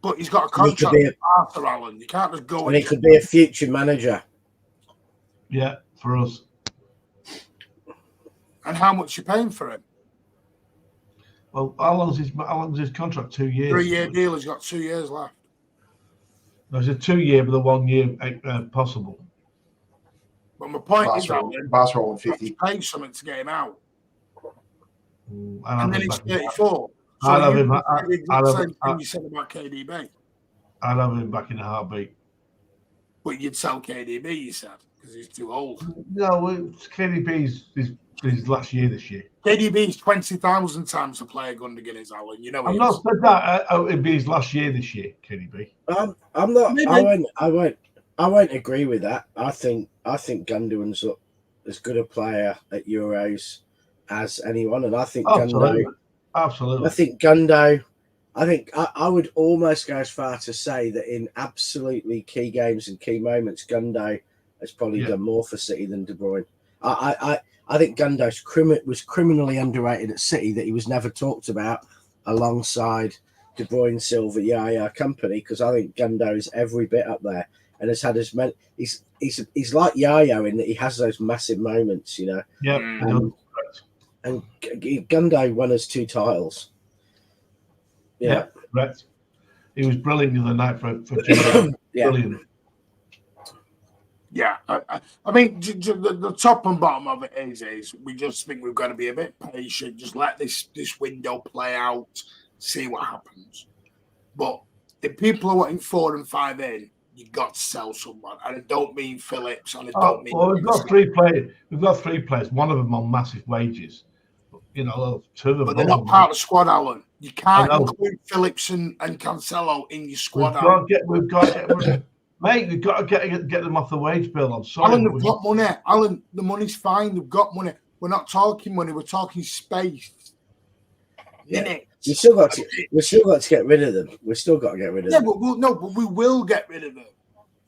But he's got a contract with Arthur Allen. You can't just go. And he could be a future manager. Yeah, for us. And how much you paying for him? Well, how long's his contract? 2 years. 3-year deal. He's got 2 years left. There's a 2 year with a 1 year possible. But my point is that Barcelona 50. pay something to get him out. And then he's 34. So I'll have him. You said about KDB. I'll have him back in a heartbeat. But you'd sell KDB, you said, because he's too old. No, KDB's his last year this year. KDB's 20,000 times a player Gundogan is, Alan. You know, I've not said that. It'd be his last year this year, KDB. I'm not. I won't agree with that. I think Gundogan's as good a player at Euros as anyone, and I think Absolutely. I would almost go as far to say that in absolutely key games and key moments, Gundo has probably done more for City than De Bruyne. I think Gundo was criminally underrated at City, that he was never talked about alongside De Bruyne, Silva, Yaya company, because I think Gundo is every bit up there and has had as many. He's like Yaya in that he has those massive moments, you know. Yeah. And Gundo won us 2 titles. Yeah, correct. He was brilliant the other night for brilliant. Yeah, I mean, the top and bottom of it is we just think we've got to be a bit patient. Just let this window play out, see what happens. But if people are wanting 4 and 5 in, you've got to sell someone. And I don't mean Phillips, and I don't mean... Well, we've got 3 players. We've got 3 players. One of them on massive wages. You know, 2 of them. But they're not part of the squad, Alan. You can't include Phillips and Cancelo in your squad. We've got to get mate, we've got to get them off the wage bill. I'm sorry. Alan, they've got money. Alan, the money's fine. They've got money. We're not talking money. We're talking space. Yeah. We've still got to get rid of them. We've still got to get rid of them. But we will get rid of them.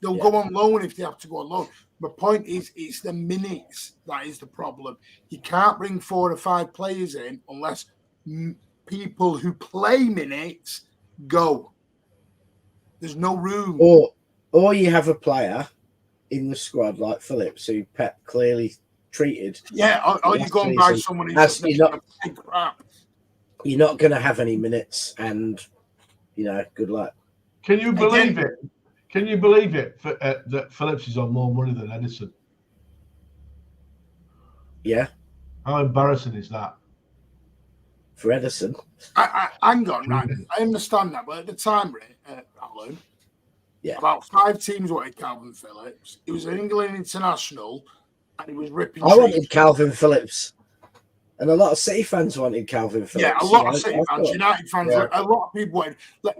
They'll go on loan if they have to go on loan. My point is, it's the minutes that is the problem. You can't bring 4 or 5 players in unless people who play minutes go. There's no room. Or you have a player in the squad like Phillips, who Pep clearly treated. Yeah, or you go and buy someone who's just making a big crap. You're not going to have any minutes, and good luck. Can you believe it? Can you believe it that Phillips is on more money than Edison? Yeah. How embarrassing is that? For Edison. Hang on, right? I understand that, but at the time, Alan, Yeah. About 5 teams wanted Calvin Phillips. He was an England international, and he was ripping. I wanted Calvin Phillips, and a lot of City fans wanted Calvin Phillips. Yeah, a lot of City fans, United fans, Yeah. a lot of people wanted. Like,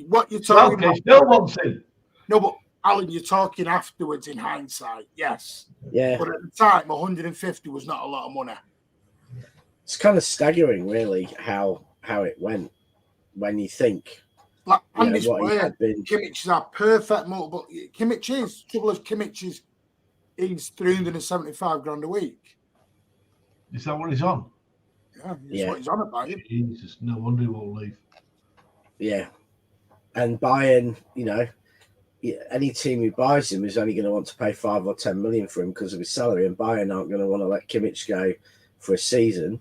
what you're So, talking okay, about? still wants him. No, but Alan, you're talking afterwards in hindsight. Yes. Yeah. But at the time, 150 was not a lot of money. It's kind of staggering, really, how it went when you think. Like Andy's what he player, had been. Kimmich is our perfect multiple. Kimmich is trouble is Kimmich is he's 375 grand a week. Is that what he's on? Yeah, that's what he's on about. Jesus, no wonder he won't leave. Yeah, and buying, any team who buys him is only going to want to pay 5 or 10 million for him because of his salary, and Bayern aren't going to want to let Kimmich go for a season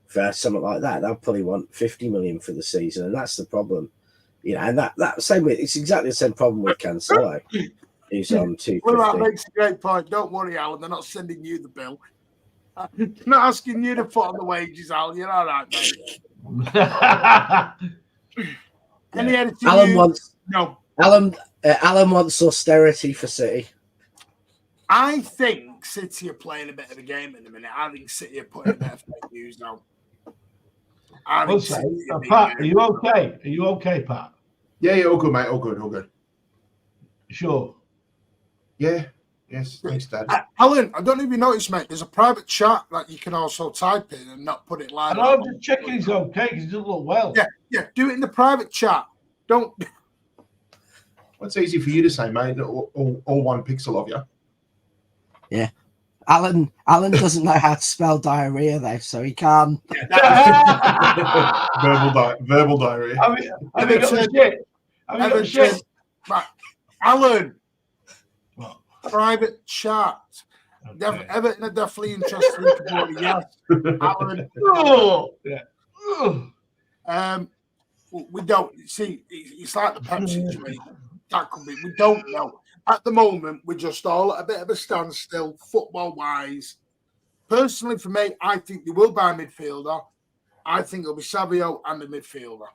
for something like that. They'll probably want 50 million for the season, and that's the problem. And that same with it's exactly the same problem with Cancelo, who's on 250. Well, that makes a great point. Don't worry, Alan. They're not sending you the bill. They're not asking you to put on the wages, Alan. You're all right, mate. Any editing? Alan wants no. Alan wants austerity for City. I think City are playing a bit of a game in a minute. I think City are putting a bit of fake news down. Pat, are you okay? Are you okay, Pat? Yeah, all good, mate. All good. Sure. Yeah. Yes. Thanks, Dad. Alan, I don't know if you noticed, mate. There's a private chat that you can also type in and not put it live. And I'm just checking he's okay because he doesn't look well. Yeah. Do it in the private chat. Don't. Well, it's easy for you to say, mate. All 1 pixel of you. Yeah. Alan doesn't know how to spell diarrhea though, so he can't. Verbal diarrhea. Have you got the shit? Have you got the shit? Right. Alan. What? Private chat. Okay. Everton are definitely interested in Kabori, yes. Alan. Oh, yeah. We don't see. It's like the Pepsi situation. That could be. We don't know. At the moment, we're just all at a bit of a standstill, football-wise. Personally, for me, I think they will buy a midfielder. I think it'll be Savio and a midfielder.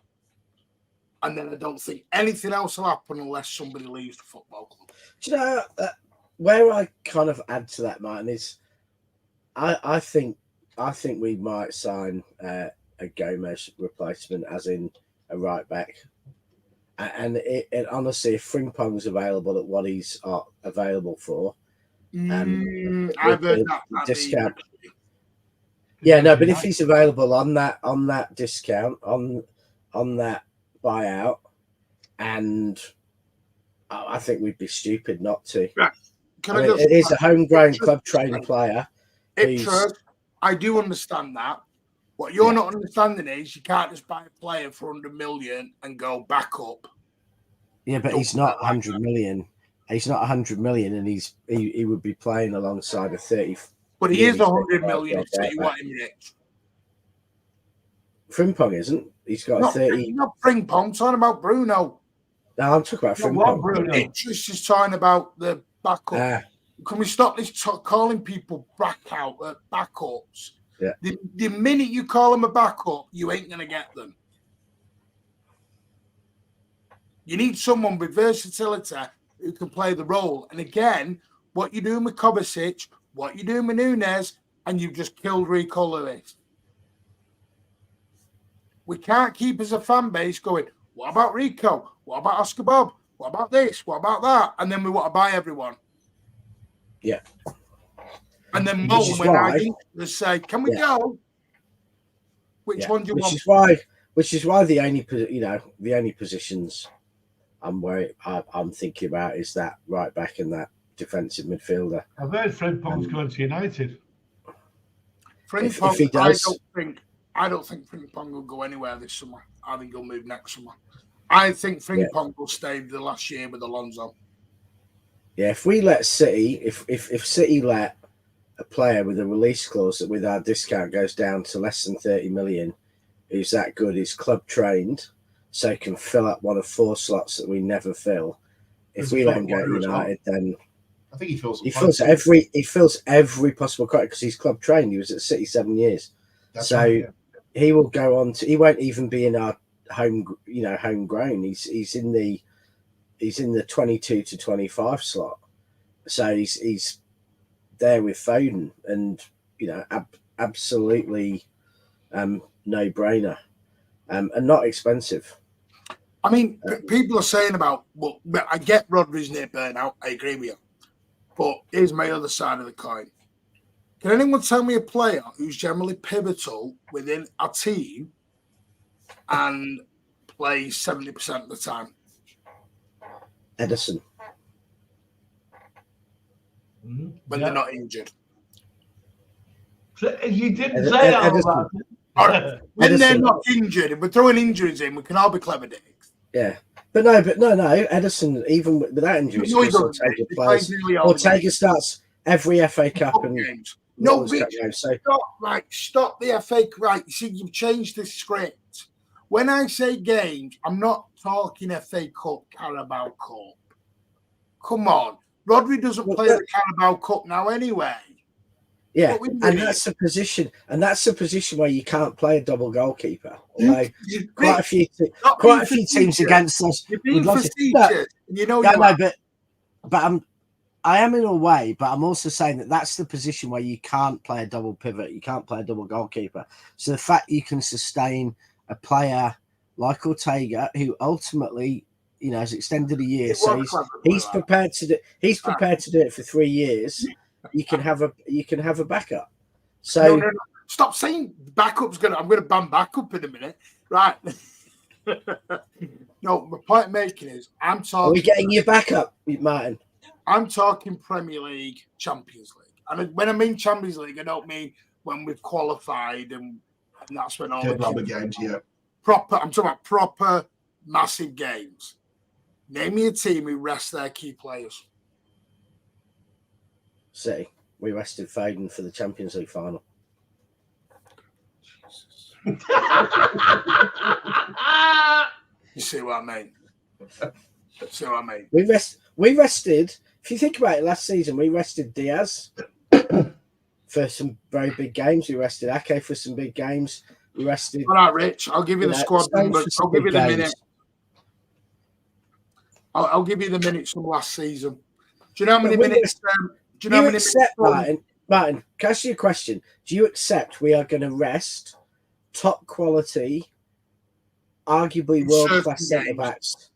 And then I don't think anything else will happen unless somebody leaves the football club. Do you know where I kind of add to that, Martin, is I think we might sign a Gomez replacement, as in a right back. And honestly, if Frimpong's available at what he's available for, I've heard that discount. Yeah, no, but if he's available on that discount, on that buyout, and I think we'd be stupid not to. Yeah. It is a homegrown club trained player. I do understand that. What you're not understanding is you can't just buy a player for 100 million and go back up. Yeah, but he's not 100 million. He's not 100 million, and he would be playing alongside a 30. But he is 100 million. So you want him rich. Frimpong isn't. He's got 30. Not Frimpong. I'm talking about Bruno. No, I'm talking about Frimpong. Bruno. It's just talking about the backup. Can we stop this calling people backups? Yeah. The minute you call them a backup, you ain't going to get them. You need someone with versatility who can play the role. And again, what you're doing with Kovacic, what you're doing with Nunes, and you've just killed Rico Lewis. We can't keep as a fan base going, what about Rico? What about Oscar Bob? What about this? What about that? And then we want to buy everyone. Yeah. And then moan when I say, can we go? Which one do you want? Which is why the only positions I'm thinking about is that right back and that defensive midfielder. I've heard Frimpong's going to United. Frimpong, if he does, I don't think Frimpong will go anywhere this summer. I think he'll move next summer. I think Frimpong will stay the last year with Alonso. Yeah, if we let City, if City let a player with a release clause that with our discount goes down to less than 30 million, who's that good, is club trained, so can fill up one of 4 slots that we never fill. If we let him go to United, then I think he fills every possible criteria because he's club trained. He was at City 7 years. He will go on to. He won't even be in our homegrown. He's he's in the 22 to 25 slot, so he's there with Foden, and absolutely no brainer, and not expensive. I mean, people are saying about, well, I get Rodri's near burnout. I agree with you. But here's my other side of the coin. Can anyone tell me a player who's generally pivotal within a team and plays 70% of the time? Edison. When they're not injured. So you didn't say that. Edison. Right. When they're not injured, if we're throwing injuries in, we can all be clever dicks. Yeah. But no. Edison, even without injuries, Ortega starts every FA Cup and games. No, Rich, games, so. Stop the FA Cup. Right, you see, you've changed the script. When I say games, I'm not talking FA Cup, Carabao Cup. Come on. Rodri doesn't play the Carabao Cup now anyway. Yeah, and that's a position, where you can't play a double goalkeeper. Although quite a few teams against us would love to. But I am in a way, but I'm also saying that's the position where you can't play a double pivot, you can't play a double goalkeeper. So the fact you can sustain a player like Ortega, who ultimately, has extended a year, so he's prepared to do it for 3 years. You can have a backup. So no. Stop saying backup's gonna. I'm gonna ban backup in a minute, right? No, my point I'm making is I'm talking. Are we getting your backup, Martin? I'm talking Premier League, Champions League, and when I mean Champions League, I don't mean when we've qualified and that's when all the rubber games. Yeah, proper. I'm talking about proper massive games. Name me a team who rests their key players. See, we rested Foden for the Champions League final. You see what I mean? We rested. If you think about it, last season we rested Diaz for some very big games. We rested Ake for some big games. We rested. All right, Rich. I'll give you the squad numbers. I'll give you the minutes. I'll give you the minutes from last season. Do you know how many minutes? Do you accept, Martin, can I ask you a question? Do you accept we are going to rest top quality, arguably world-class centre-backs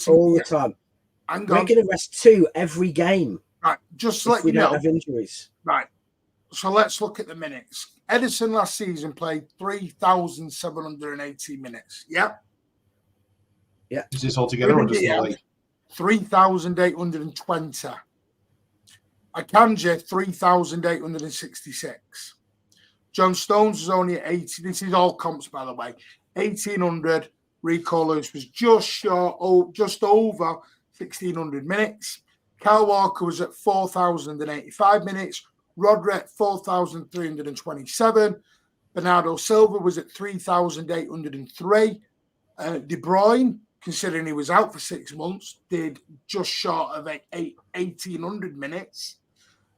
all the time? We're going to rest 2 every game. Right, just let you know. We don't have injuries. Right, so let's look at the minutes. Edison last season played 3,780 minutes. Yeah? Yeah. Is this all together or just the league? 3,820. Akanji, 3,866. John Stones was only at 80. This is all comps, by the way. 1,800. Rico Lewis was just over 1,600 minutes. Kyle Walker was at 4,085 minutes. Rodri at 4,327. Bernardo Silva was at 3,803. De Bruyne, considering he was out for 6 months, did just short of 1,800 minutes.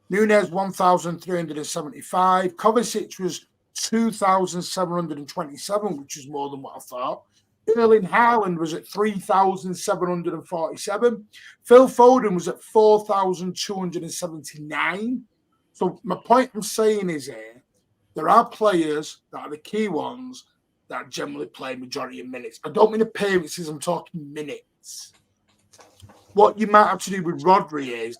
Nunez, 1,375. Kovacic was 2,727, which is more than what I thought. Erling Haaland was at 3,747. Phil Foden was at 4,279. So my point I'm saying is here, there are players that are the key ones that generally play majority of minutes. I don't mean appearances, I'm talking minutes. What you might have to do with Rodri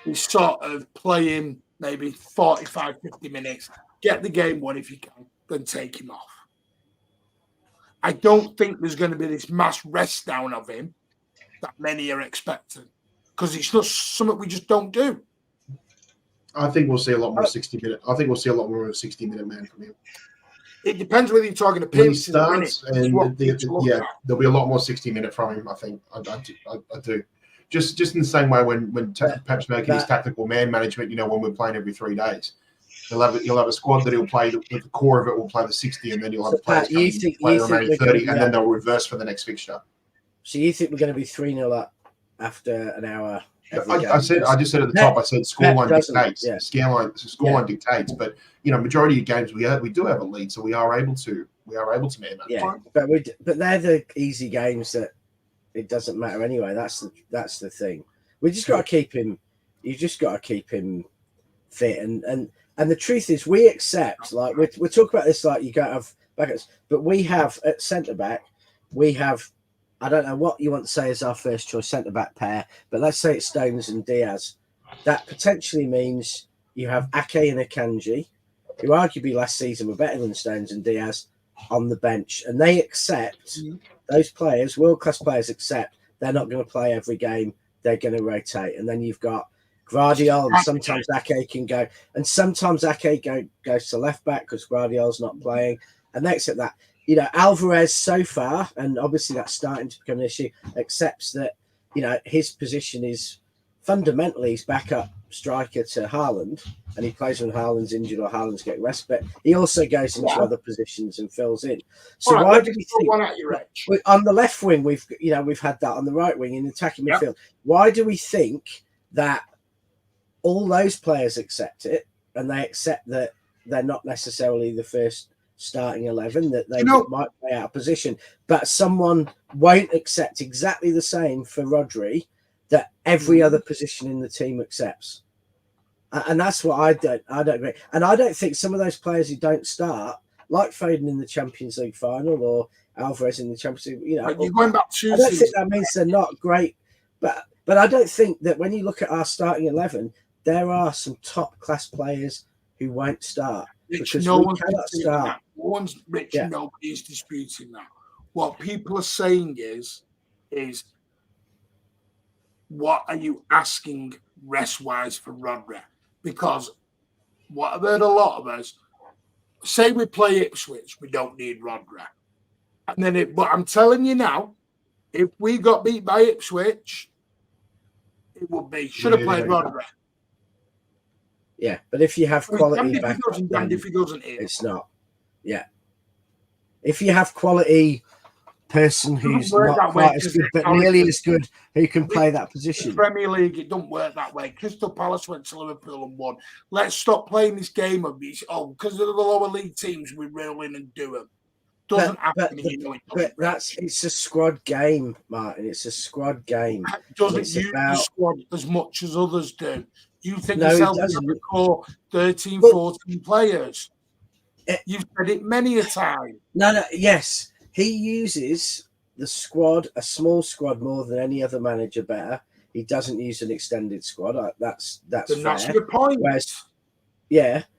is sort of play him maybe 45, 50 minutes, get the game won if you can, then take him off. I don't think there's going to be this mass rest down of him that many are expecting because it's not something we just don't do. I think we'll see a lot more 60-minute. I think we'll see a lot more of a 60-minute man from him. It depends whether you're talking appearances. When he starts, and there'll be a lot more 60-minute from him. I think I do. Just in the same way when Pep's making his tactical man management, when we're playing every 3 days, he'll have a squad that he'll play. The core of it will play the 60, and then you'll have players play the remaining 30, and then they'll reverse for the next fixture. So you think we're going to be 3-0 up after an hour? I just said at the top. I said scoreline dictates. Yeah. Scoreline dictates, but majority of games we do have a lead, so we are able to man that. Yeah, but they're the easy games that it doesn't matter anyway. That's the thing. We just got to keep him. You just got to keep him fit. And the truth is, we accept, like we're talking about this, like you got to have backups, but we have at centre back, we have. I don't know what you want to say is our first choice centre back pair, but let's say it's Stones and Diaz. That potentially means you have Ake and Akanji, who arguably last season were better than Stones and Diaz, on the bench, and they accept those players, world-class players, accept they're not going to play every game. They're going to rotate, and then you've got Guardiola, and sometimes Ake can go, and sometimes Ake goes to left back because Guardiola's not playing, and they accept that. You know, Alvarez so far, and obviously that's starting to become an issue, accepts that, you know, his position is fundamentally his backup striker to Haaland, and he plays when Haaland's injured or Haaland's getting rest, but he also goes into other positions and fills in. So why do we think on the left wing we've had that, on the right wing in attacking midfield? Why do we think that all those players accept it, and they accept that they're not necessarily the first starting 11, that they might play out of position, but someone won't accept exactly the same for Rodri that every other position in the team accepts? And that's what I don't agree. And I don't think some of those players who don't start, like Foden in the Champions League final or Alvarez in the Champions League, you know, you're going back to I don't think that means they're not great, but I don't think that when you look at our starting 11, there are some top class players who won't start. Rich, because no we one's cannot start. that. Nobody is disputing that. What people are saying is what are you asking rest-wise for Rodri? Because what I've heard a lot of us say, we play Ipswich, we don't need Rodri. And then but I'm telling you now, if we got beat by Ipswich, it would be should have played Rodri. Yeah, but if you have quality back, if he doesn't, it's not. Yeah, if you have quality person who's not quite as good, but nearly as good, who can play that position. The Premier League, it don't work that way. Crystal Palace went to Liverpool and won. Let's stop playing this game of these. Oh, because of the lower league teams, we roll in and do them. Doesn't happen. It's a squad game, Martin. It's a squad game. It doesn't use the squad as much as others do. You think yourself as a core 13, 14 players. You've said it many a time. No, yes. He uses the squad, a small squad, more than any other manager better. He doesn't use an extended squad. That's fair. That's a good point. Whereas,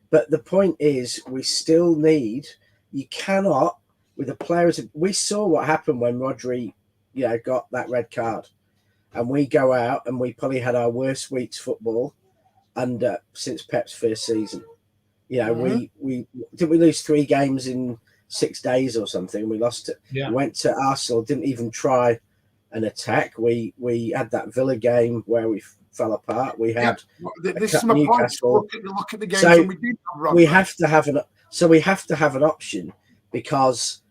but the point is, we still need. You cannot, with the players. We saw what happened when Rodri, got that red card, and we go out and we probably had our worst week's football since Pep's first season. We lose 3 games in 6 days or something. We lost it. Yeah. We went to Arsenal, didn't even try an attack. We had that Villa game where we fell apart. We had this is my Newcastle. Point. Look at the games and we did have we have to have an option, because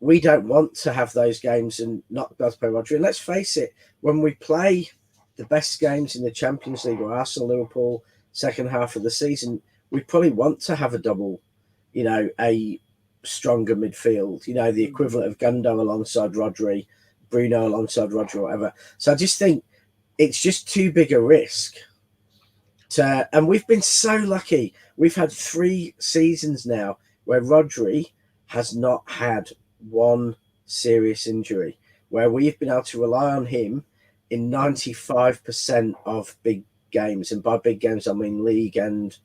we don't want to have those games and not be able to play Rodri. And let's face it, when we play the best games in the Champions League or Arsenal, Liverpool, second half of the season, we probably want to have a double, a stronger midfield, the equivalent of Gundo alongside Rodri, Bruno alongside Rodri, whatever. So I just think it's just too big a risk and we've been so lucky. We've had 3 seasons now where Rodri has not had one serious injury, where we've been able to rely on him in 95% of big games. And by big games, I mean league and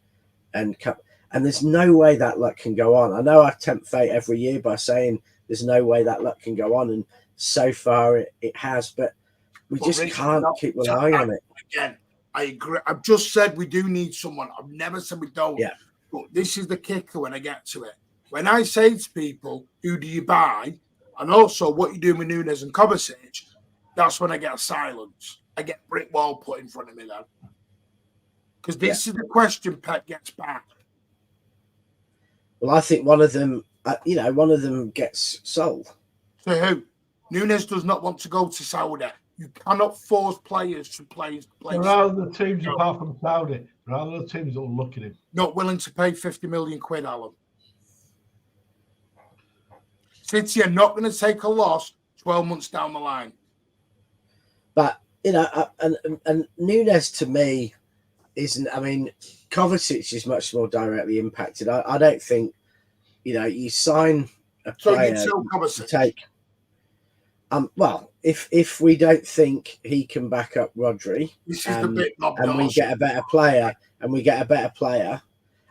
cup. And there's no way that luck can go on. I know I tempt fate every year by saying there's no way that luck can go on. And so far it has, but we just can't keep relying on it. Again, I agree. I've just said we do need someone. I've never said we don't. Yeah. But this is the kicker when I get to it. When I say to people, who do you buy? And also what you doing with Nunes and Kovacic, that's when I get a silence. I get brick wall put in front of me then. Because this is the question Pep gets back. Well, I think one of them gets sold. To who? Nunes does not want to go to Saudi. You cannot force players to play. There are other teams apart from Saudi. There are other teams that will look at him. Not willing to pay 50 million quid, Alan. City are not going to take a loss 12 months down the line. But and Nunes to me isn't. I mean, Kovacic is much more directly impacted. I don't think you sign a player to take. Well, if we don't think he can back up Rodri, and we get a better player,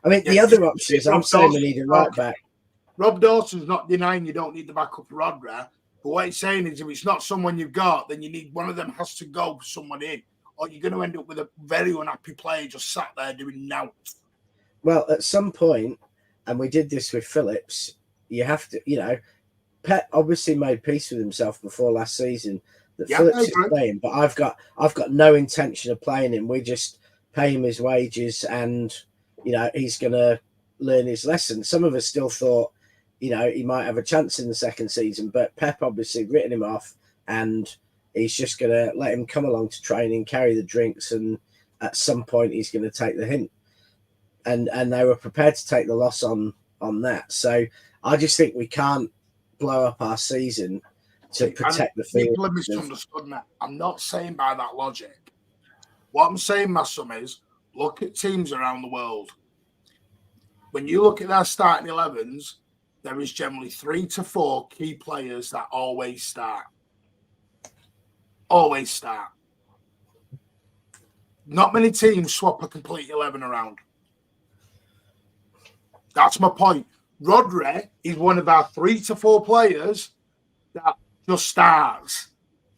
I mean, the other options, I'm saying we need a right back. Rob Dawson's not denying you don't need the backup for Rodri, but what he's saying is if it's not someone you've got, then you need one of them has to go for someone in, or you're going to end up with a very unhappy player just sat there doing nothing. Well, at some point, and we did this with Phillips, you have to, Pep obviously made peace with himself before last season that Phillips is playing, but I've got no intention of playing him. We just pay him his wages, and he's going to learn his lesson. Some of us still thought, he might have a chance in the second season, but Pep obviously written him off, and he's just going to let him come along to training, carry the drinks, and at some point he's going to take the hint. And they were prepared to take the loss on that. So I just think we can't blow up our season to protect the field. People have misunderstood me. I'm not saying by that logic. What I'm saying, Massum, is look at teams around the world. When you look at their starting 11s, there is generally 3 to 4 key players that always start. Always start. Not many teams swap a complete 11 around. That's my point. Rodri is one of our 3 to 4 players that just starts.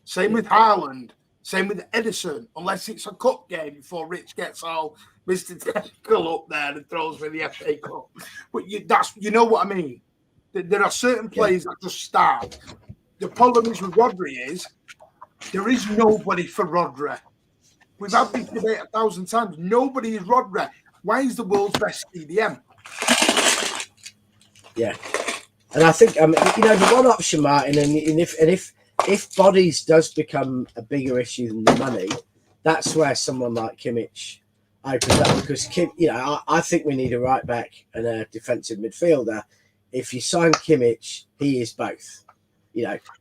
Same with Haaland. Same with Edison, unless it's a cup game before Rich gets all Mr. Technical up there and throws me the FA Cup. But you know what I mean. There are certain players that just start. The problem is with Rodri is there is nobody for Rodri. We've had this debate 1,000 times. Nobody is Rodri. Why is the world's best CDM? Yeah, and I think the one option, Martin, and if bodies does become a bigger issue than the money, that's where someone like Kimmich opens up, because I think we need a right back and a defensive midfielder. If you sign Kimmich, he is both.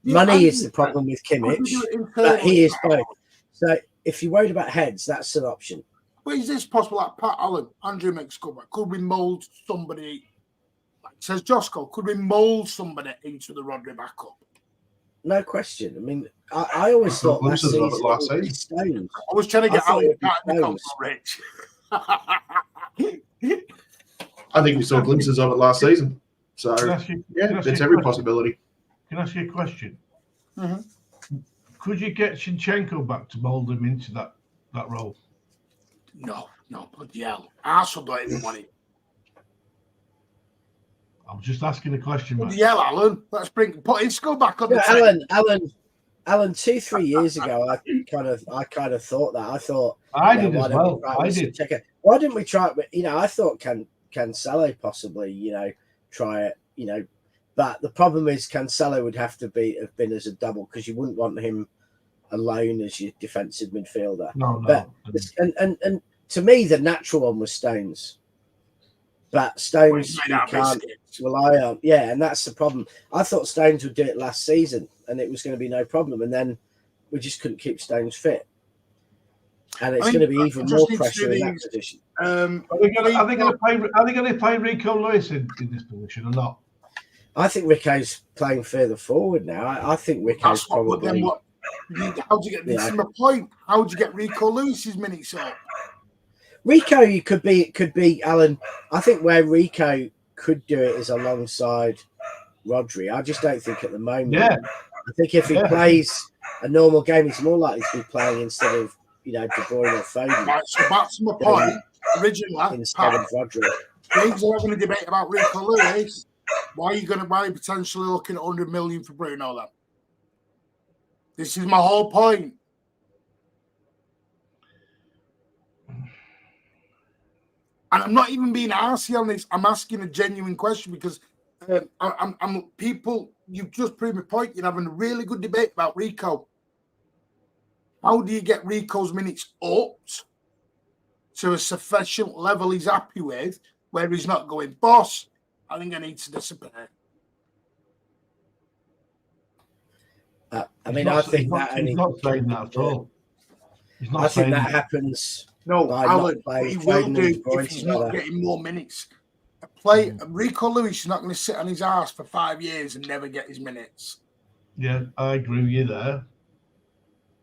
Money is the problem with Kimmich, but he is both. So if you're worried about heads, that's an option. But is this possible? Like Pat Allen, Andrew McScubber, could we mould somebody? Says Josco, could we mould somebody into the Rodri backup? No question. I mean, I always thought last season. I was trying to get out of the Rich. I think we saw glimpses of it last season. So, it's every possibility. Can I ask you a question? Mm-hmm. Could you get Zinchenko back to mould him into that role? No, bloody hell. Arsenal don't even want it. I'm just asking a question, man. Yeah, Alan. Let's put Isco back on the Alan. 2-3 years ago, I kind of thought that. I thought I did as well. I did. Check it. Why didn't we try it? I thought Cancelo possibly, try it. But the problem is Cancelo would have been as a double, because you wouldn't want him alone as your defensive midfielder. No. But and to me, the natural one was Stones. But Stones you can't rely on. Yeah, and that's the problem. I thought Stones would do it last season and it was going to be no problem. And then we just couldn't keep Stones fit. And it's going to be even more pressure in that position. Are they going to play Rico Lewis in this position or not? I think Rico's playing further forward now. I think Rico's probably... How do you get this? Is my point. How would you get Rico Lewis's minutes up? Rico could be Alan. I think where Rico could do it is alongside Rodri. I just don't think at the moment. Yeah. I think if he plays a normal game, he's more likely to be playing instead of De Bruyne or Foden. Right, so that's my point. Originally, instead of Rodri. Things are having a debate about Rico Lewis. Why are you potentially looking at 100 million for Bruno then? This is my whole point. And I'm not even being arsy on this. I'm asking a genuine question because I'm people. You've just proved my point. You're having a really good debate about Rico. How do you get Rico's minutes up to a sufficient level he's happy with, where he's not going, boss, I think I need to disappear? I mean, I think he's not saying that at all. He's not I think saying that happens. No, by Alan, not what playing he will Foden and do De Bruyne if he's together. not getting more minutes. Rico Lewis is not going to sit on his ass for 5 years and never get his minutes. Yeah, I agree with you there.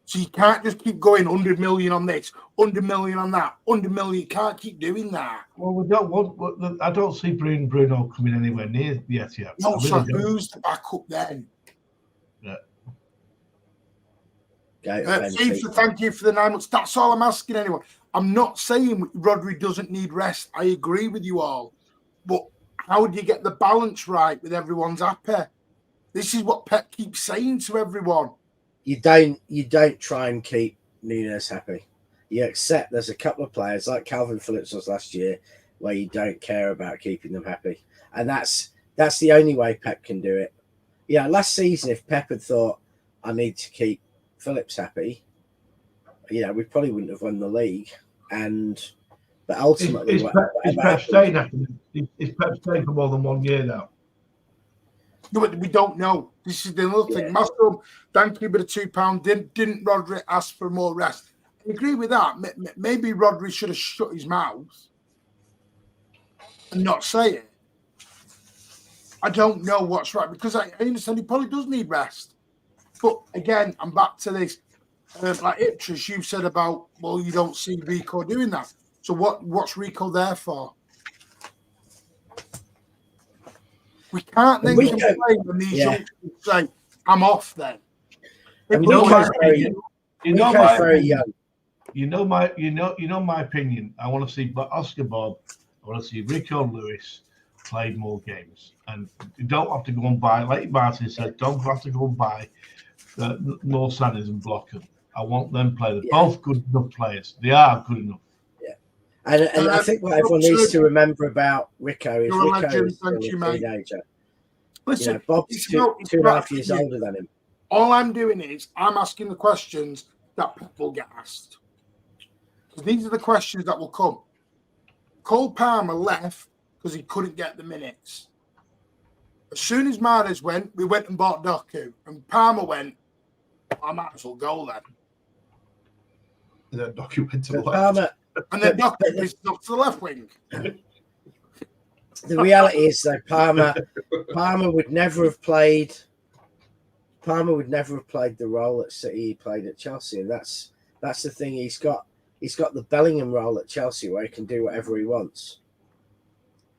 So you can't just keep going 100 million on this, 100 million on that, 100 million. You can't keep doing that. Well, we don't want. I don't see Bruno coming anywhere near yet. No, so who's the backup then? Yeah. FIFA, thank you for the 9 months. That's all I'm asking anyone. I'm not saying Rodri doesn't need rest. I agree with you all. But how do you get the balance right with everyone's happy? This is what Pep keeps saying to everyone. You don't try and keep Nunes happy. You accept there's a couple of players like Calvin Phillips was last year where you don't care about keeping them happy. And that's the only way Pep can do it. Yeah, last season, if Pep had thought, I need to keep Phillips happy, we probably wouldn't have won the league. But ultimately, is Pep staying for more than 1 year now? No, but we don't know. This is the other thing. Master, thank you, but a £2. Didn't Rodri ask for more rest? I agree with that. Maybe Rodri should have shut his mouth and not say it. I don't know what's right because I understand he probably does need rest. But again, I'm back to this. Like Iptris, you've said about, well, you don't see Rico doing that. So what's Rico there for? We can't then complain when these youngsters say, I'm off then. You know my opinion. I want to see Oscar Bob. I want to see Rico Lewis play more games. And you don't have to go and buy, like Martin said, don't have to go and buy more Sanders and block them. I want them to play. They're both good enough players. They are good enough. Yeah. And I think what everyone needs to remember about Rico is Rico is still a teenager. Listen, Bob's two and a half years older than him. All I'm doing is I'm asking the questions that people get asked. Because these are the questions that will come. Cole Palmer left because he couldn't get the minutes. As soon as Mahrez went, we went and bought Doku. And Palmer went, I might as well go then. And then Doku went to the left. And then Doku is up to the left wing. The reality is that Palmer would never have played. Palmer would never have played the role at City he played at Chelsea, and that's the thing. He's got the Bellingham role at Chelsea where he can do whatever he wants,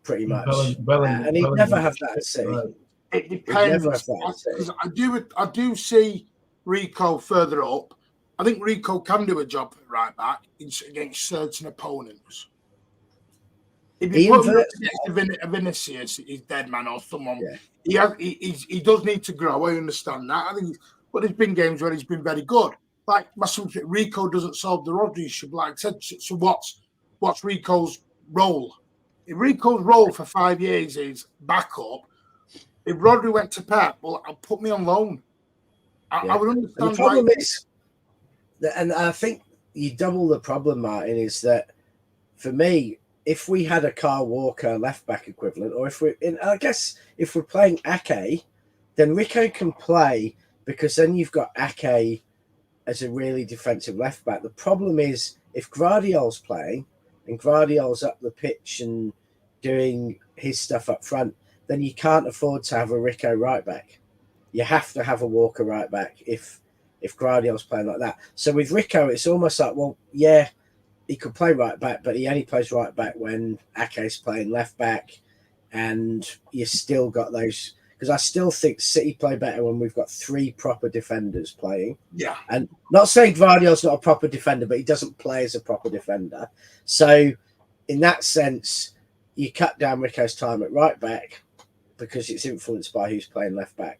pretty much. And he'd never have that at City. It depends. Because I do see Rico further up. I think Rico can do a job at right back against certain opponents. If you put him against Vinicius, he's dead man or someone. Yeah. He does need to grow. I understand that. I think, but there's been games where he's been very good. Like Rico doesn't solve the Rodri issue. Like I said, so what's Rico's role? If Rico's role for 5 years is backup, if Rodri went to Pep, well, I'll put me on loan. I would understand. The problem is, and I think you double the problem, Martin, is that for me, if we had a Kyle Walker left back equivalent, or if we're playing Ake, then Rico can play because then you've got Ake as a really defensive left back. The problem is if Guardiola's playing and Guardiola's up the pitch and doing his stuff up front, then you can't afford to have a Rico right back. You have to have a Walker right back if Guardiola's playing like that. So with Rico, it's almost like, well, yeah, he could play right back, but he only plays right back when Ake's playing left back, and you still got those. Because I still think City play better when we've got 3 proper defenders playing. Yeah. And not saying Guardiola's not a proper defender, but he doesn't play as a proper defender. So in that sense, you cut down Rico's time at right back because it's influenced by who's playing left back.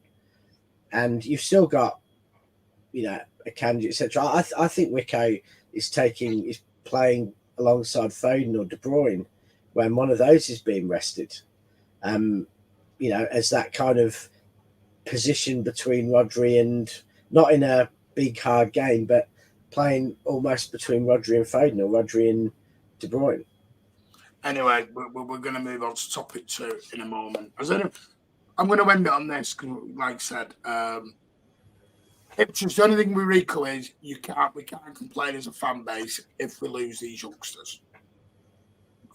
And you've still got, Akanji, etc. I think Rico is playing alongside Foden or De Bruyne when one of those is being rested. As that kind of position between Rodri and, not in a big hard game, but playing almost between Rodri and Foden or Rodri and De Bruyne. Anyway, we're going to move on to topic 2 in a moment. I'm going to end it on this because, like I said, Ipswich, the only thing we recall is we can't complain as a fan base if we lose these youngsters.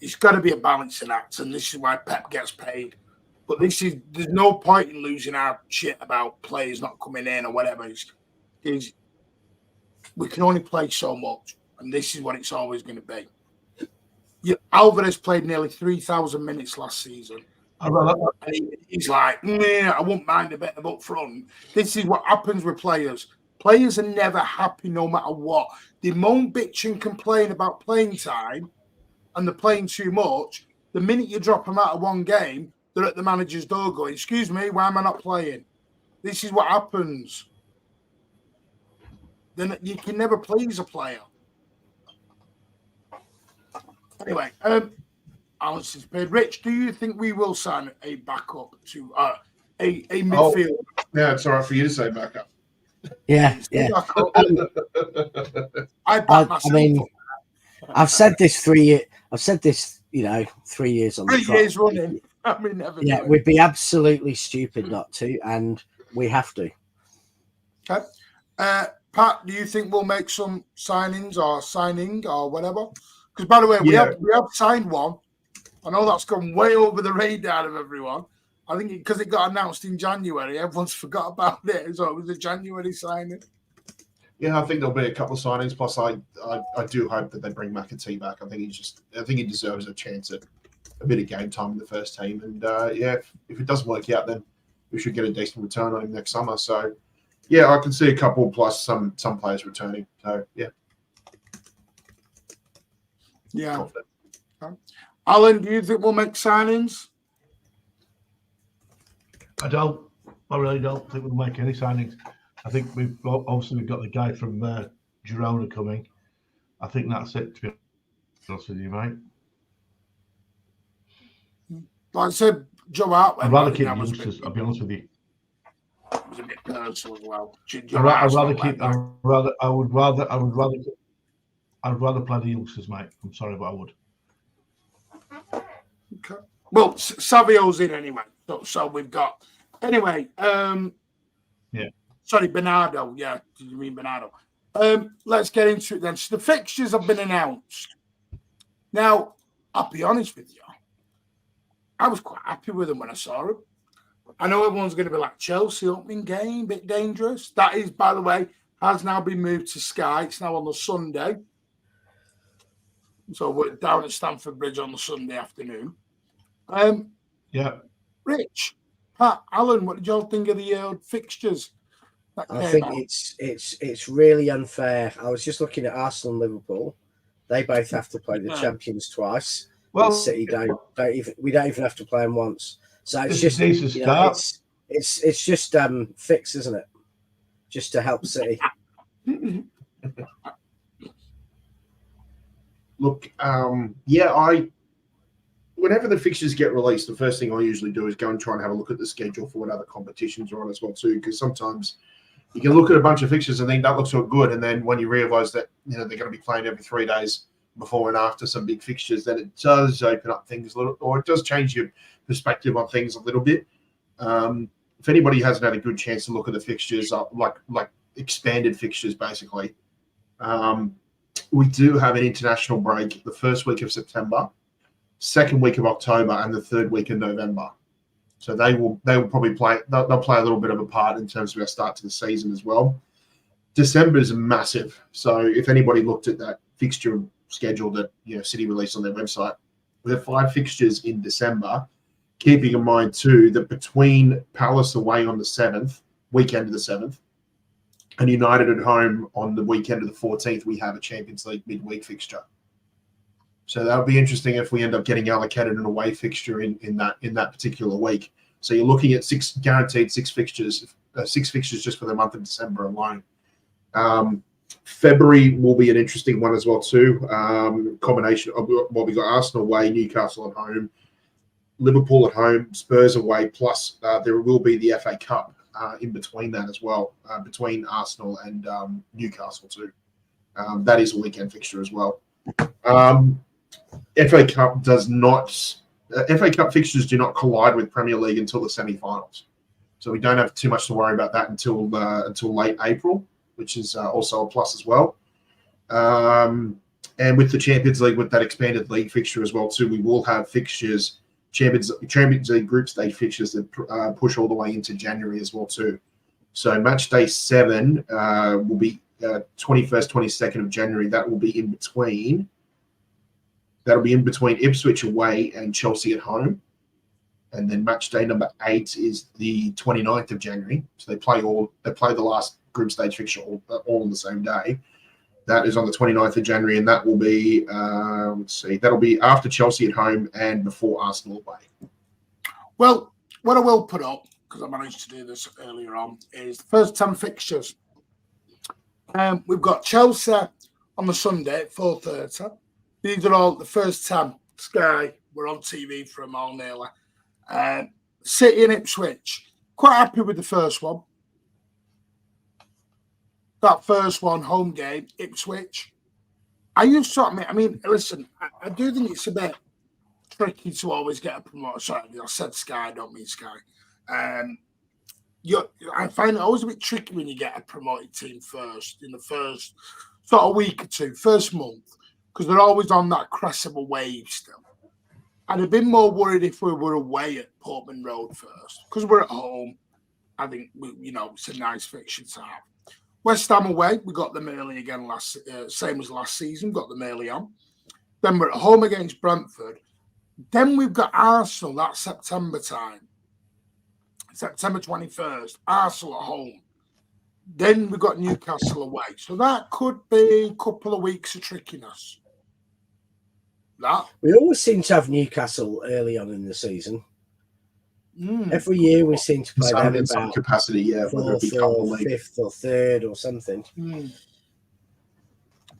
It's got to be a balancing act, and this is why Pep gets paid. But there's no point in losing our shit about players not coming in or whatever. We can only play so much, and this is what it's always going to be. Alvarez played nearly 3,000 minutes last season. He's like, I won't mind a bit of up front. This is what happens with players. Players are never happy no matter what. They moan, bitch, and complain about playing time, and they're playing too much. The minute you drop them out of one game, they're at the manager's door going, excuse me, why am I not playing? This is what happens. Then you can never please a player. Anyway, Alison's paid. Rich, do you think we will sign a backup to a midfield? Yeah, it's all right for you to say backup. Yeah. I mean, I've said this 3 years. I've said this, 3 years on the 3 years running. I mean, never. Yeah, we'd be absolutely stupid not to, and we have to. Okay. Pat, do you think we'll make some signings or whatever? Because, by the way, we have signed one. I know that's gone way over the radar of everyone. I think because it got announced in January, everyone's forgot about it. So it was a January signing. Yeah, I think there'll be a couple of signings. Plus, I do hope that they bring McAtee back. I think he deserves a chance at a bit of game time in the first team. And if it doesn't work out, then we should get a decent return on him next summer. So yeah, I can see a couple plus some players returning. So yeah. Yeah. Confident. Okay. Alan, do you think we'll make signings? I really don't think we'll make any signings. I think we've got the guy from Girona coming. I think that's it, to be honest with you, mate. Like I said, Joe Hart. I'd rather keep youngsters, I'll be honest with you. It was a bit personal as well. I'd rather play the youngsters, mate. I'm sorry, but I would. Okay. Well, Savio's in anyway. So we've got anyway. Yeah. Sorry, Bernardo. Yeah, did you mean Bernardo? Let's get into it then. So the fixtures have been announced. Now, I'll be honest with you. I was quite happy with them when I saw them. I know everyone's going to be like, Chelsea opening game, bit dangerous. That is, by the way, has now been moved to Sky. It's now on the Sunday. So we're down at Stamford Bridge on the Sunday afternoon. Yeah. Rich, Pat, Alan, what did y'all think of the fixtures? I think it's really unfair. I was just looking at Arsenal and Liverpool. They both have to play the champions twice. Well, City we don't even have to play them once. So it's just it's just fixed, isn't it? Just to help City. Look, whenever the fixtures get released, the first thing I usually do is go and try and have a look at the schedule for what other competitions are on as well too, because sometimes you can look at a bunch of fixtures and think that looks so good, and then when you realise that they're going to be playing every 3 days before and after some big fixtures, then it does open up things a little, or it does change your perspective on things a little bit. If anybody hasn't had a good chance to look at the fixtures, like expanded fixtures, basically, we do have an international break the first week of September, second week of October, and the third week of November. So they will probably play. They'll play a little bit of a part in terms of our start to the season as well. December is massive. So if anybody looked at that fixture schedule that City released on their website, we have 5 fixtures in December. Keeping in mind too that between Palace away on the 7th, weekend of the 7th, and United at home on the weekend of the 14th, we have a Champions League midweek fixture. So that'll be interesting if we end up getting allocated an away fixture in that particular week. So you're looking at 6 fixtures just for the month of December alone. February will be an interesting one as well too. Combination of what we got: Arsenal away, Newcastle at home, Liverpool at home, Spurs away. Plus there will be the FA Cup in between that as well, between Arsenal and Newcastle too. That is a weekend fixture as well. FA Cup fixtures do not collide with Premier League until the semi-finals. So we don't have too much to worry about that until late April, which is also a plus as well. And with the Champions League, with that expanded league fixture as well too, we will have fixtures, Champions League group stage fixtures that push all the way into January as well too. So match day 7 will be 21st, 22nd of January. That will be in between. That'll be in between Ipswich away and Chelsea at home. And then match day number 8 is the 29th of January. So they play the last group stage fixture all on the same day. That is on the 29th of January, and that will be, that'll be after Chelsea at home and before Arsenal away. Well, what I will put up, because I managed to do this earlier on, is the first 10 fixtures. We've got Chelsea on the Sunday at 4:30. These are all the first 10. Sky, we're on TV for them all nearly. City and Ipswich, quite happy with the first one. That first one, home game, Ipswich. I mean, listen, I do think it's a bit tricky to always get a promoter. Sorry, I said Sky, I don't mean Sky. I find it always a bit tricky when you get a promoted team first, in the first sort of week or two, first month, because they're always on that crest of a wave still. I'd have been more worried if we were away at Portman Road first, because we're at home. I think, it's a nice fixture to have. West Ham away, we got them early again same as last season, got them early on. Then we're at home against Brentford. Then we've got Arsenal that September time. September 21st, Arsenal at home. Then we've got Newcastle away. So that could be a couple of weeks of trickiness. We always seem to have Newcastle early on in the season. Every year we seem to play them in some capacity, whether it be or fifth or third or something. We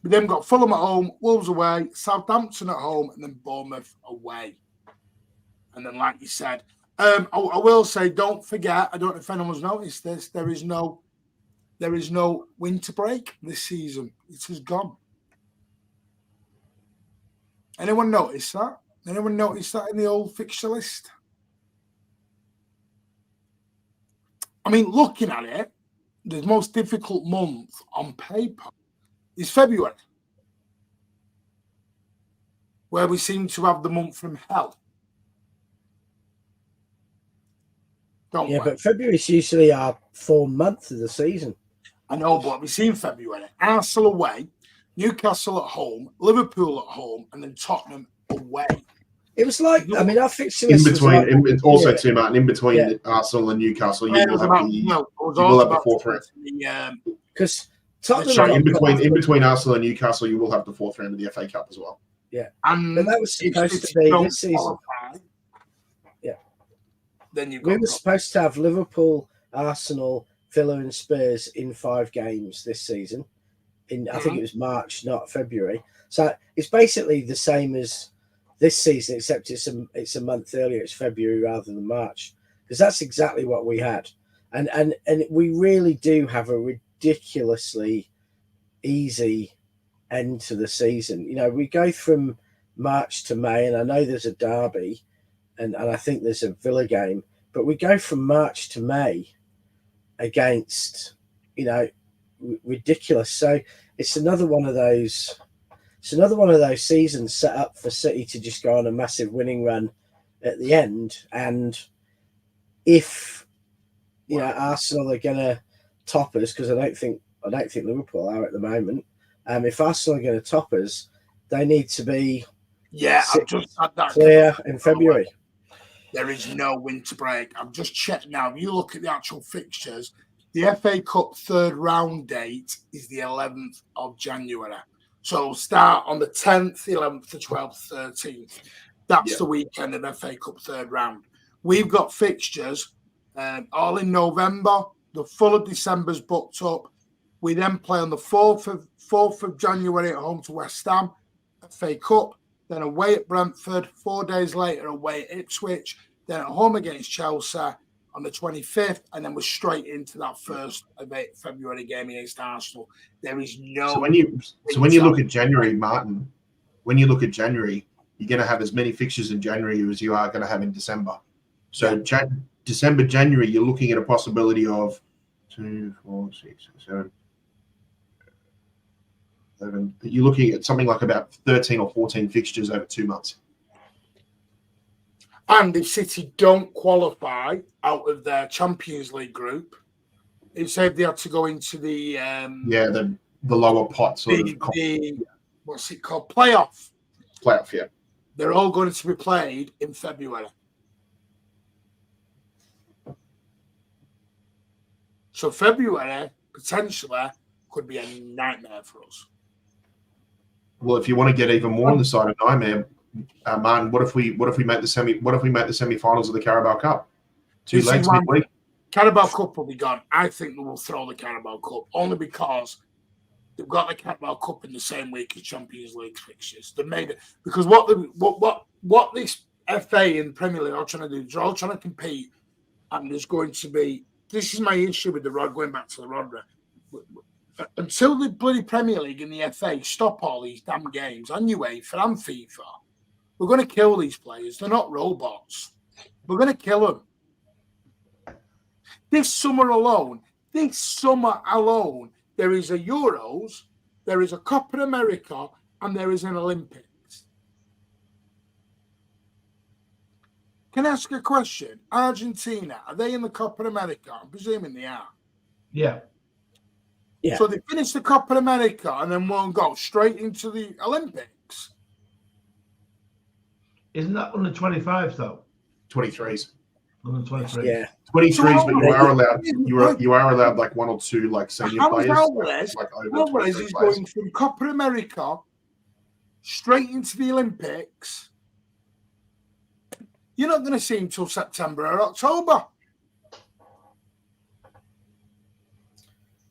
then got Fulham at home, Wolves away, Southampton at home, and then Bournemouth away. And then, like you said, I will say, don't forget. I don't know if anyone's noticed this. There is no winter break this season. It has gone. Anyone notice that? Anyone notice that in the old fixture list? I mean, looking at it, the most difficult month on paper is February, where we seem to have the month from hell. Don't we? But February is usually our 4th month of the season. I know, but we've seen February. Arsenal away, Newcastle at home, Liverpool at home, and then Tottenham away. It was like, I mean, our fixture in list between, was also too, Martin, in between Arsenal and Newcastle, you will have the fourth round. Because Tottenham, in between Arsenal and Newcastle, you will have the 4th round of the FA Cup as well. Yeah, but that was supposed to be this season. Then we were supposed to have Liverpool, Arsenal, Villa, and Spurs in 5 games this season. I think it was March, not February. So it's basically the same as this season, except it's a month earlier. It's February rather than March, because that's exactly what we had. And we really do have a ridiculously easy end to the season. We go from March to May, and I know there's a derby, and I think there's a Villa game, but we go from March to May against, ridiculous. So it's another one of those seasons set up for City to just go on a massive winning run at the end. And if Arsenal are going to top us, because I don't think Liverpool are at the moment. If Arsenal are going to top us, they need to be clear in February. There is no winter break. I've just checked now. If you look at the actual fixtures, the FA Cup 3rd round date is the 11th of January. So it'll start on the 10th, 11th, the 12th, 13th. That's the weekend of FA Cup 3rd round. We've got fixtures all in November. The full of December's booked up. We then play on the 4th of January at home to West Ham, FA Cup. Then away at Brentford, 4 days later away at Ipswich, then at home against Chelsea on the 25th, and then we're straight into that 1st of February game against Arsenal. There is no... So when you look at January, Martin, you're going to have as many fixtures in January as you are going to have in December. So December, January, you're looking at a possibility of 2, 4, 6, 7, 11. You're looking at something like about 13 or 14 fixtures over 2 months. And if City don't qualify out of their Champions League group, it said they had to go into the the lower pot sort of what's it called, playoff. Yeah. They're all going to be played in February. So February potentially could be a nightmare for us. Well, if you want to get even more on the side of nightmare, Martin, what if we make the semi-finals of the Carabao Cup? 2 legs midweek. Carabao Cup will be gone. I think they will throw the Carabao Cup only because they've got the Carabao Cup in the same week as Champions League fixtures. They made it because what this FA and Premier League are trying to do, they're all trying to compete, and there's going to be. This is my issue with the Rod, going back to the Rodri. Until the bloody Premier League and the FA stop all these damn games, and UEFA and FIFA, we're going to kill these players. They're not robots. We're going to kill them. This summer alone, there is a Euros, there is a Copa America, and there is an Olympics. Can I ask a question? Argentina, are they in the Copa America? I'm presuming they are. Yeah. So they finish the Copa America and then won't go straight into the Olympics. Isn't that under 25s though? 23s. Under 23s. Yeah. 23s, but you are allowed like 1 or 2 like senior players. Alvarez is going from Copa America straight into the Olympics. You're not going to see him till September or October.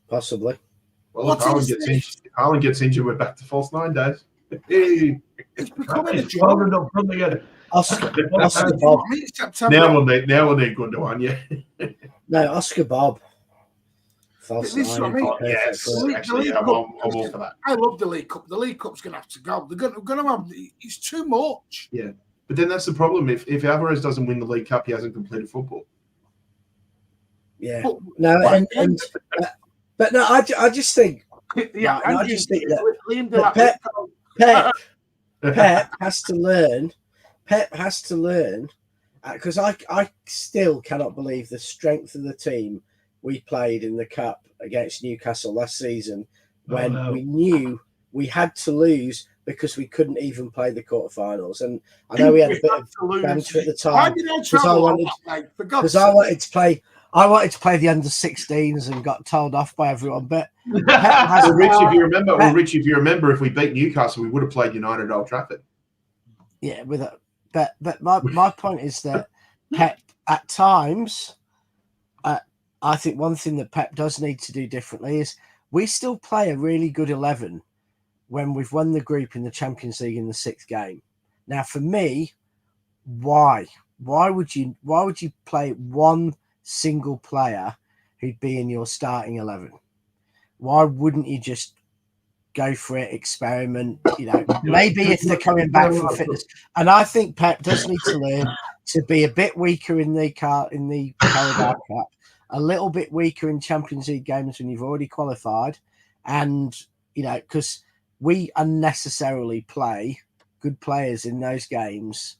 Possibly. Well, if Haaland gets injured, we're back to false 9 days. It's becoming a job. Oscar Bob. Now we'll need Gundogan, yeah. No, Oscar Bob. This is what I mean. Yes, actually, I'm all for that. I love the League Cup. The League Cup's going to have to go. They're going to have. It's too much. Yeah, but then that's the problem. If Alvarez doesn't win the League Cup, he hasn't completed football. Yeah. But no, I just think. Yeah, I just think that Pep has to learn. Pep has to learn, because I still cannot believe the strength of the team we played in the Cup against Newcastle last season, when we knew we had to lose because we couldn't even play the quarterfinals. And I know we had a bit of banter at the time because I wanted to play. I wanted to play the under-16s and got told off by everyone. But Rich, if you remember, if we beat Newcastle, we would have played United at Old Trafford. Yeah, but my point is that Pep at times, I think one thing that Pep does need to do differently is we still play a really good 11 when we've won the group in the Champions League in the 6th game. Now, for me, why would you play one single player who'd be in your starting 11? Why wouldn't you just go for it, experiment? Maybe if they're coming back from fitness. And I think Pep does need to learn to be a bit weaker in the Carabao Cup, a little bit weaker in Champions League games when you've already qualified, and because we unnecessarily play good players in those games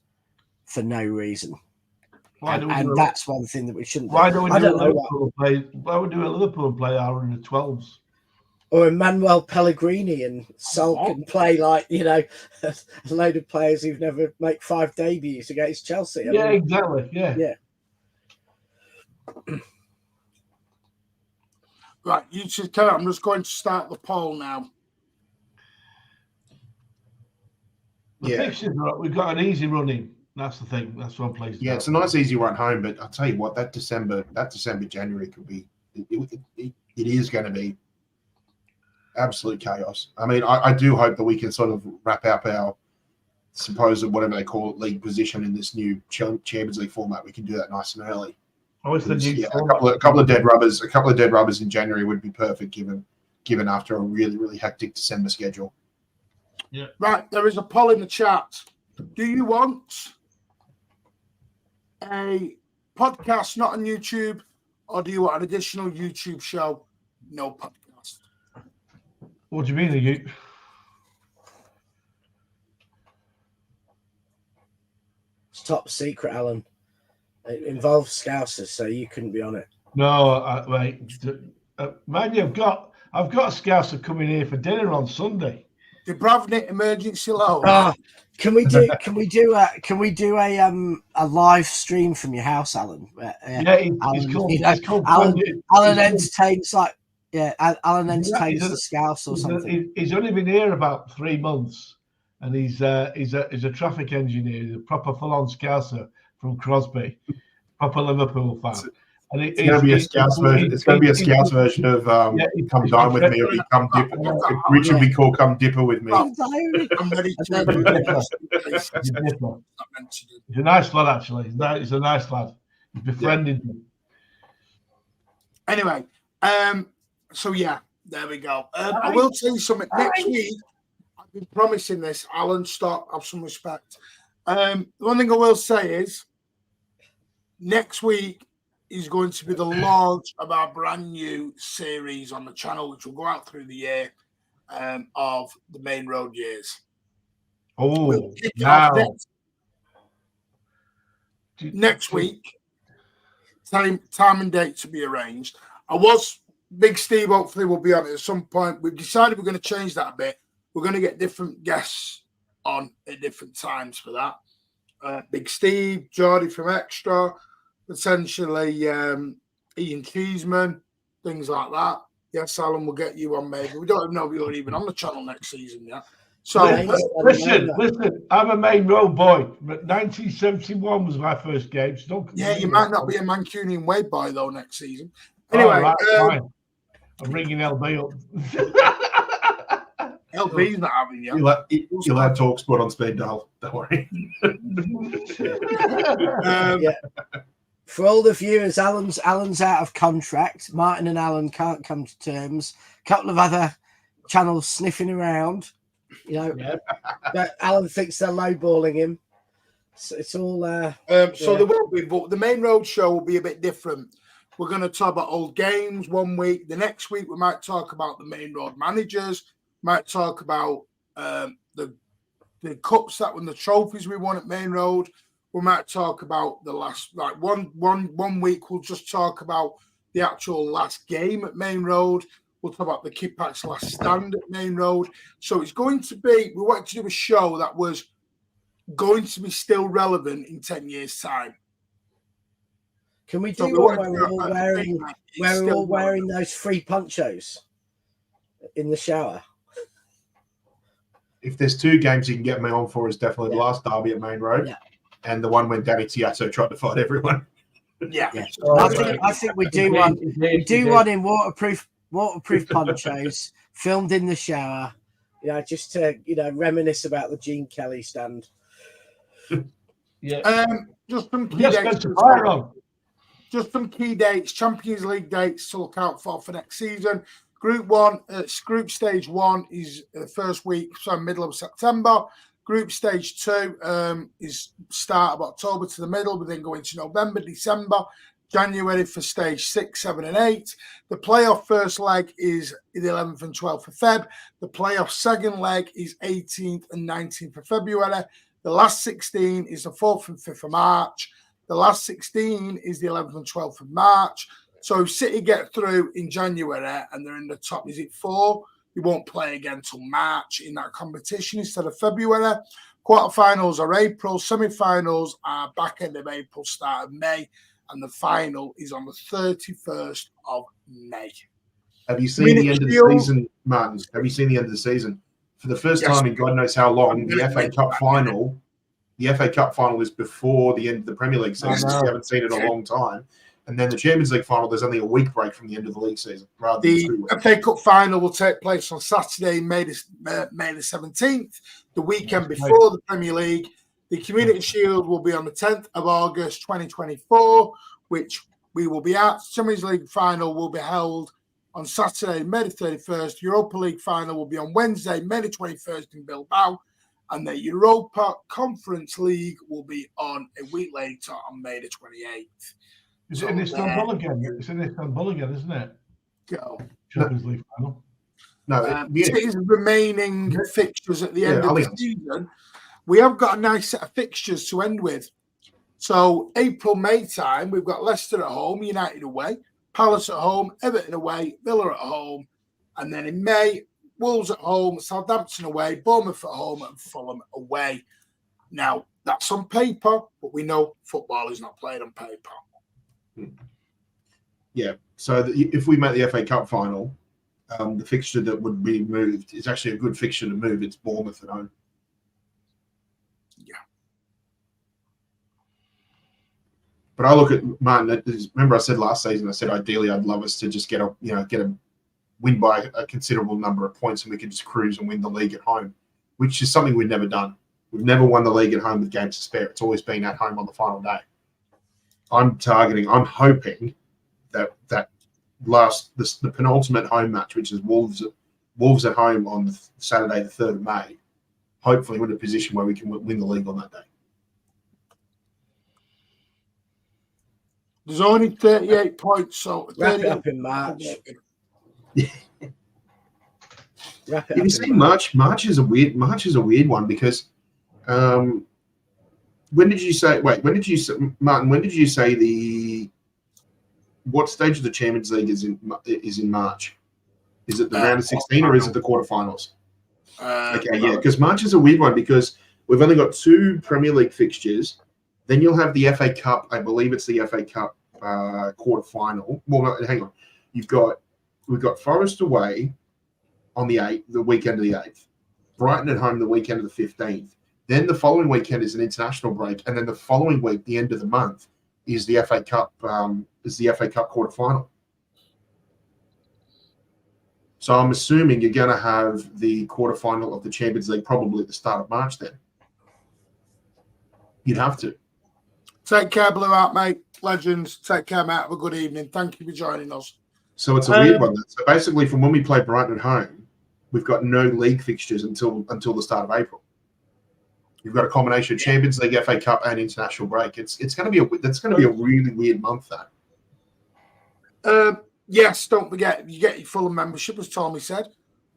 for no reason. And that's one thing that we shouldn't do. Why don't we do Liverpool play our under 12s? Or Emmanuel Pellegrini and Sol can play like, a load of players who've never make 5 debuts against Chelsea. I mean, exactly. Yeah. Right, you should carry on. I'm just going to start the poll now. The fixtures, we've got an easy running. That's the thing. That's one place. Yeah, it's a nice, easy run home. But I'll tell you what, that December, January could be. It is going to be absolute chaos. I mean, I do hope that we can sort of wrap up our supposed, whatever they call it, league position in this new Champions League format. We can do that nice and early. Oh, it's the new a couple of dead rubbers. A couple of dead rubbers in January would be perfect, given after a really, really hectic December schedule. Yeah. Right, there is a poll in the chat. Do you want a podcast, not on YouTube, or do you want an additional YouTube show? No podcast. What do you mean? It's top secret, Alan. It involves Scousers, so you couldn't be on it. No, wait. Mind you, I've got a Scouser coming here for dinner on Sunday. The Bravnik emergency loan. Oh, can we do a live stream from your house, Alan? It's called Alan entertains Alan entertains the Scouts or something. He's only been here about 3 months, and he's a traffic engineer, he's a proper full-on Scouser from Crosby, proper Liverpool fan. And it's going to be a Scouts version. It's going to be a Scouts version of "Come Dine with Me" or "Come Dipper." Rich would be called "Come Dipper with Me." I'm ready to. He's a nice lad, actually. He's a nice lad. He's befriended me. Anyway, so yeah, there we go. I will tell you something. Next week, I've been promising this. Alan, stop. Have some respect. The one thing I will say is, next week is going to be the launch of our brand new series on the channel, which will go out through the year of the Main Road years. Oh, we'll wow. Next week. Time and date to be arranged. Big Steve hopefully will be on it at some point. We've decided we're going to change that a bit. We're going to get different guests on at different times for that. Big Steve, Geordie from Extra, potentially Ian Cheeseman, things like that. Yes, Alan will get you on maybe. We don't even know if you're even on the channel next season yet. So listen, I'm a Main Road boy. 1971 was my first game. So you might not be a Mancunian way boy though next season. Anyway, fine. I'm ringing LB up. LB's not having you. You'll have talk sport on speed dial. Don't worry. For all the viewers, Alan's out of contract. Martin and Alan can't come to terms. A couple of other channels sniffing around. But Alan thinks they're lowballing him. So it's all. So there will be, but the Main Road show will be a bit different. We're going to talk about old games one week. The next week we might talk about the Main Road managers. Might talk about the cups that won, the trophies we won at Main Road. We might talk about the last, one week. We'll just talk about the actual last game at Main Road. We'll talk about the Kipak's last stand at Main Road. So it's going to be, we wanted to do a show that was going to be still relevant in 10 years' time. Can we do one where we're all wearing those free ponchos in the shower? If there's 2 games you can get me on for, is definitely the last derby at Main Road. Yeah. And the one when Danny Tiazzo tried to fight everyone. Yeah. I think we do one. We do one in waterproof ponchos, filmed in the shower. Just to reminisce about the Gene Kelly stand. Yeah. Just some key dates. Just some key dates. Champions League dates to look out for next season. Group stage 1 is the first week, so middle of September. Group stage 2 is start of October to the middle, but then go into November, December, January for stage 6, 7, and 8. The playoff first leg is the 11th and 12th of Feb. The playoff second leg is 18th and 19th of February. The last 16 is the 4th and 5th of March. The last 16 is the 11th and 12th of March. So if City get through in January and they're in the top, is it 4? You won't play again till March in that competition instead of February. Quarterfinals are April. Semi-finals are back end of April, start of May. And the final is on the 31st of May. Have you seen the end of the season, Martin? Have you seen the end of the season? For the first time in God knows how long, the FA Cup final is before the end of the Premier League season. So you haven't seen it in a long time. And then the Champions League final, there's only a week break from the end of the league season. The FA Cup final will take place on Saturday, May the 17th, the weekend before the Premier League. The Community Shield will be on the 10th of August 2024, which we will be at. Champions League final will be held on Saturday, May the 31st. Europa League final will be on Wednesday, May the 21st in Bilbao. And the Europa Conference League will be on a week later on May the 28th. Is it in Istanbul again? It's in Istanbul again, isn't it? Go. Champions League final. No, City's remaining fixtures at the end of the season. We have got a nice set of fixtures to end with. So April, May time, we've got Leicester at home, United away, Palace at home, Everton away, Villa at home. And then in May, Wolves at home, Southampton away, Bournemouth at home, and Fulham away. Now, that's on paper, but we know football is not played on paper. Yeah. So if we make the FA Cup final, the fixture that would be moved is actually a good fixture to move. It's Bournemouth at home. Yeah. But I look at Martin. Remember, I said last season, I said ideally I'd love us to just get a win by a considerable number of points, and we could just cruise and win the league at home, which is something we've never done. We've never won the league at home with games to spare. It's always been at home on the final day. I'm hoping that the penultimate home match, which is Wolves at home on Saturday, the 3rd of May, hopefully we're in a position where we can win the league on that day. There's only 38 points, so wrap it up in March. Have you seen March? March is a weird one because when did you say, Martin, when did you say what stage of the Champions League is in March? Is it the round of 16 or is it the quarterfinals? Okay, yeah, because March is a weird one because we've only got 2 Premier League fixtures. Then you'll have the FA Cup. I believe it's the FA Cup quarterfinal. Well, no, hang on. We've got Forest away on the 8th, the weekend of the 8th. Brighton at home the weekend of the 15th. Then the following weekend is an international break, and then the following week, the end of the month, is the FA Cup. Is the FA Cup quarterfinal. So I'm assuming you're going to have the quarterfinal of the Champions League probably at the start of March. Then you'd have to. Take care, Blue Art, mate. Legends. Take care, mate. Have a good evening. Thank you for joining us. So it's a weird one. So basically, from when we play Brighton at home, we've got no league fixtures until the start of April. You've got a combination of Champions League, FA Cup, and international break. It's going to be a really weird month. That. Yes, don't forget, you get your Fulham membership, as Tommy said.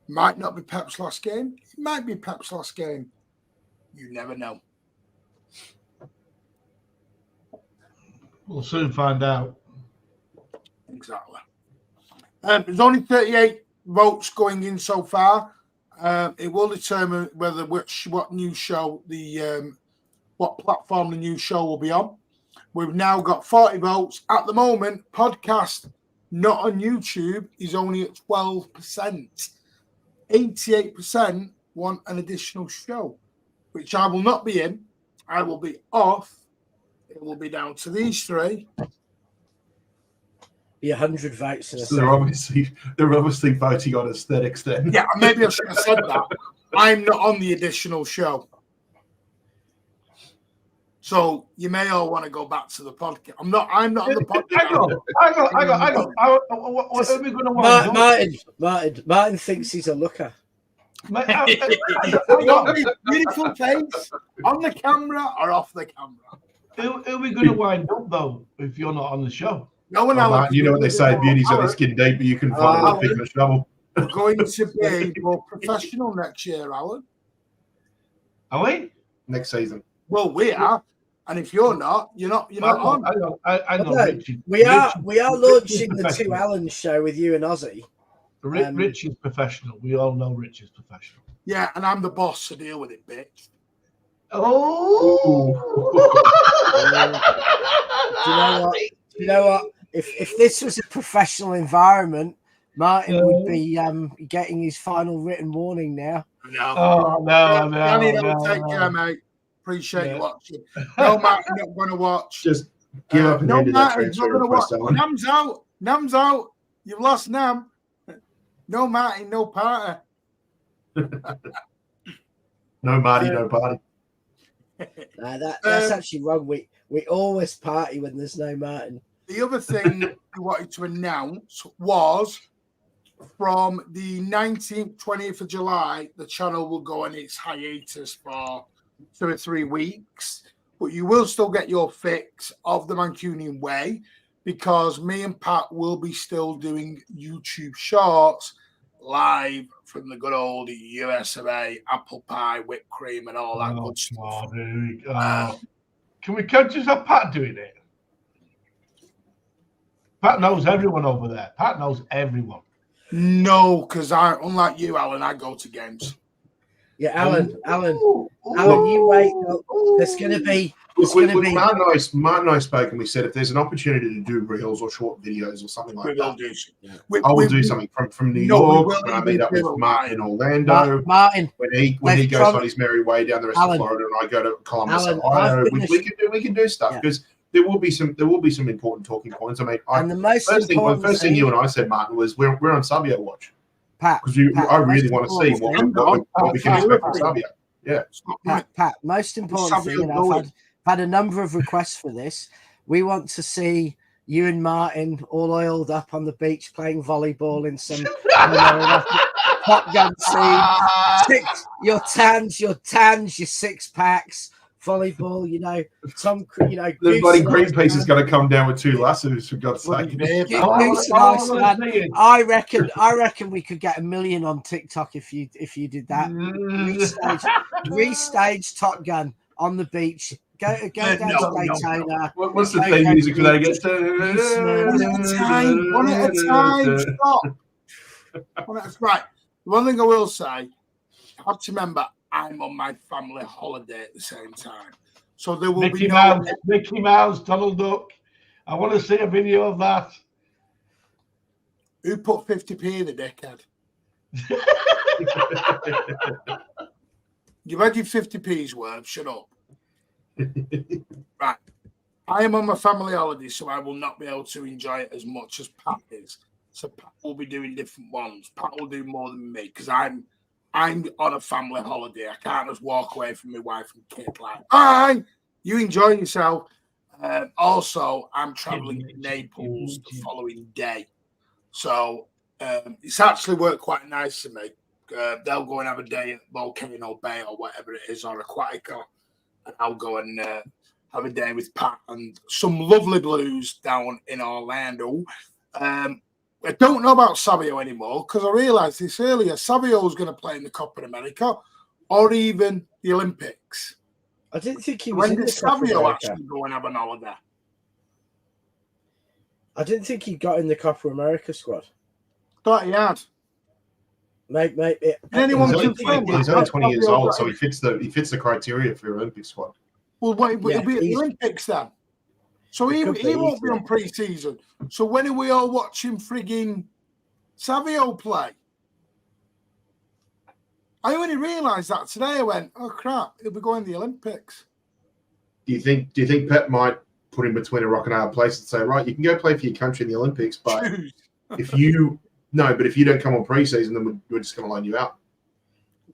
Might not be Pep's last game. It might be Pep's last game. You never know. We'll soon find out. Exactly. There's only 38 votes going in so far. It will determine what new show what platform the new show will be on. We've now got 40 votes at the moment. Podcast not on YouTube is only at 12%. 88% want an additional show, which I will not be in. I will be off. It will be down to these 3. Be 100 votes. So they're obviously voting on aesthetics then. Yeah, maybe I should have said that. I'm not on the additional show. So you may all want to go back to the podcast. I'm not on the podcast. Hang on. What are we going to want? Martin thinks he's a looker. Beautiful face on the camera or off the camera. Who are we going to wind up though if you're not on the show? No one else. You know what they say: beauty's only skin deep, but you can find it with a pick and a shovel. We're going to be more professional next year, Alan. Are we? Next season. Well, we are. And if you're not, you're not on. I know. Richie, we are launching the 2 Alan show with you and Ozzy. Rich is professional. We all know Rich is professional. Yeah, and I'm the boss, so deal with it, bitch. Oh. Do you know what? If this was a professional environment, Martin would be getting his final written warning now. No. Oh, no. Take care, mate. Appreciate you watching. No, Martin, not going to watch. Just give up and no, hand in that Martin's not transfer going to watch. request, Alan. Nam's out. You've lost Nam. No, Martin, no party. No Marty, no party. That's actually wrong. We always party when there's no Martin. The other thing we wanted to announce was from the 19th, 20th of July, the channel will go on its hiatus for 2 or 3 weeks. But you will still get your fix of the Mancunian way, because me and Pat will be still doing YouTube shorts live from the good old US of A, apple pie, whipped cream, and all that good stuff. Can we just have Pat doing it? Pat knows everyone over there. Pat knows everyone. No, because unlike you, Alan, I go to games. Yeah, Alan, you wait. There's going to be. Martin and I spoke, and we said if there's an opportunity to do reels or short videos or something like that, I will do something from New York. When I meet up with Martin in Orlando, Martin, when he goes on his merry way down the rest of Florida, and I go to Columbus, Ohio, we can do stuff because there will be some important talking points. I mean, the first thing you and I said, Martin, was we're on Sabio watch, Pat, because I really want to see what we can expect from Sabio. Yeah, Pat. Most important thing, and I've had a number of requests for this. We want to see you and Martin all oiled up on the beach playing volleyball in some Top Gun scene. Your tans, your 6-packs, volleyball. The bloody Greenpeace is going to come down with 2 lassos, for God's sake. I reckon we could get 1 million on TikTok if you did that. Restage Top Gun on the beach. Go down to Daytona. What's the theme music for that again? One at a time. Stop. That's right. One thing I will say, you have to remember, I'm on my family holiday at the same time. So there will be Mickey Mouse, Donald Duck. I want to see a video of that. Who put 50p in the dickhead? You've had your 50p's worth. Shut up. Right. I am on my family holiday, so I will not be able to enjoy it as much as Pat is. So Pat will be doing different ones. Pat will do more than me because I'm on a family holiday. I can't just walk away from my wife and kid like, "Bye, you enjoy yourself." Also, I'm traveling to Naples the following day, so it's actually worked quite nice for me. They'll go and have a day at Volcano Bay or whatever it is, or Aquatica, and I'll go and have a day with Pat and some lovely blues down in Orlando. I don't know about Savio anymore because I realised this earlier. Savio was going to play in the Copa America or even the Olympics. I didn't think he was in the Savio actually go and have an holiday? I didn't think he got in the Copa America squad. Thought he had. Mate, he's only 20 years old, so he fits the criteria for your Olympic squad. Well, he'll be at the Olympics then. So he won't be on pre-season. So when are we all watching frigging Savio play? I only realised that today. I went, oh crap, he'll be going to the Olympics. Do you think Pep might put him between a rock and a hard place and say, right, you can go play for your country in the Olympics, but if you don't come on pre-season, then we're just going to loan you out.